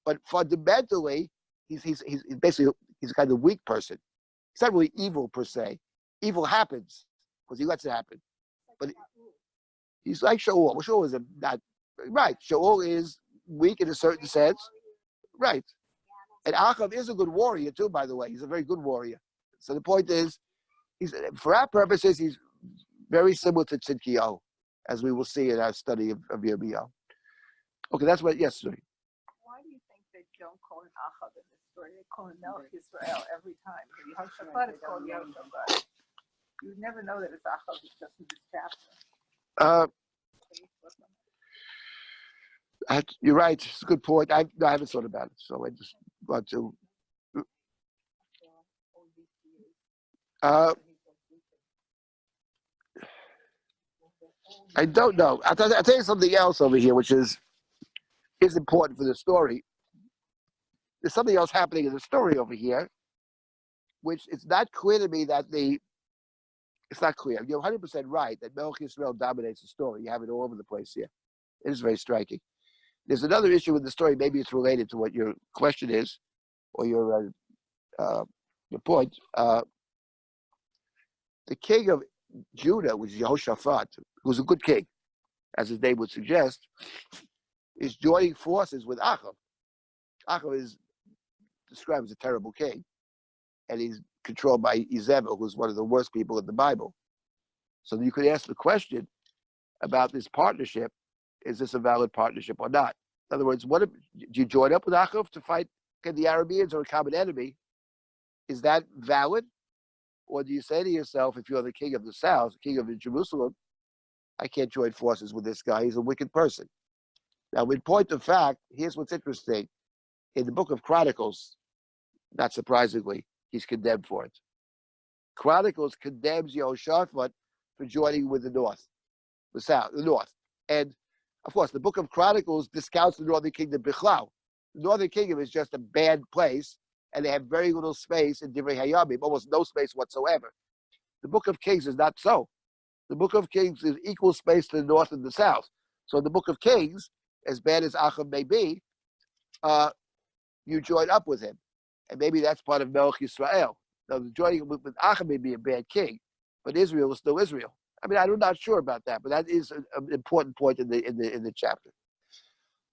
But fundamentally, he's basically a kind of weak person. He's not really evil per se. Evil happens because he lets it happen. But he's like Shaul. Well, Shaul is not right. Shaul is weak in a certain sense. Right. And Achav is a good warrior too, by the way. He's a very good warrior. So the point is, for our purposes, he's very similar to Tzidkiyahu, as we will see in our study of Yirmiyahu. Okay, that's what, yes, sorry. Why do you think they don't call him Achav in this story? They call him Melech Israel every time. The Yehoshaphat is called Yehoshaphat. You would never know that it's Achav, it's just in this chapter. You're right. It's a good point. I haven't thought about it, so I just want to. I don't know. I'll tell you something else over here, which is important for the story. There's something else happening in the story over here, which it's not clear to me that it's not clear. You're 100% right that Melech Israel dominates the story. You have it all over the place here. It is very striking. There's another issue with the story. Maybe it's related to what your question is, or your point. The king of Judah, which is Yehoshaphat, who was a good king, as his name would suggest, is joining forces with Achav. Achav is described as a terrible king, and he's controlled by Izebel, who's one of the worst people in the Bible. So you could ask the question about this partnership: is this a valid partnership or not? In other words, do you join up with Achav to fight the Arameans or a common enemy? Is that valid? Or do you say to yourself, if you're the king of the south, king of Jerusalem, I can't join forces with this guy, he's a wicked person. Now, in point of fact, here's what's interesting. In the book of Chronicles, not surprisingly, he's condemned for it. Chronicles condemns Yehoshaphat for joining with the north. And, of course, the book of Chronicles discounts the northern kingdom Bichlau. The northern kingdom is just a bad place, and they have very little space in Divrei Hayamim, almost no space whatsoever. The book of Kings is not so. The book of Kings is equal space to the north and the south. So the book of Kings, as bad as Achav may be, you join up with him. And maybe that's part of Melech Yisrael. Now, joining with Achav may be a bad king, but Israel is still Israel. I mean, I'm not sure about that, but that is an important point in the chapter.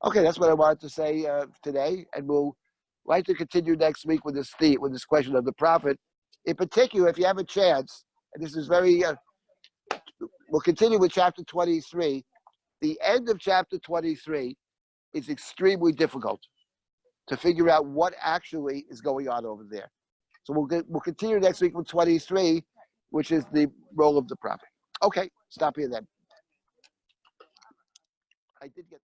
Okay, that's what I wanted to say today, and we'll like to continue next week with this question of the prophet. In particular, if you have a chance, and this is very, we'll continue with chapter 23. The end of chapter 23 is extremely difficult to figure out what actually is going on over there. So we'll continue next week with 23, which is the role of the prophet. Okay, stop here then. I did get.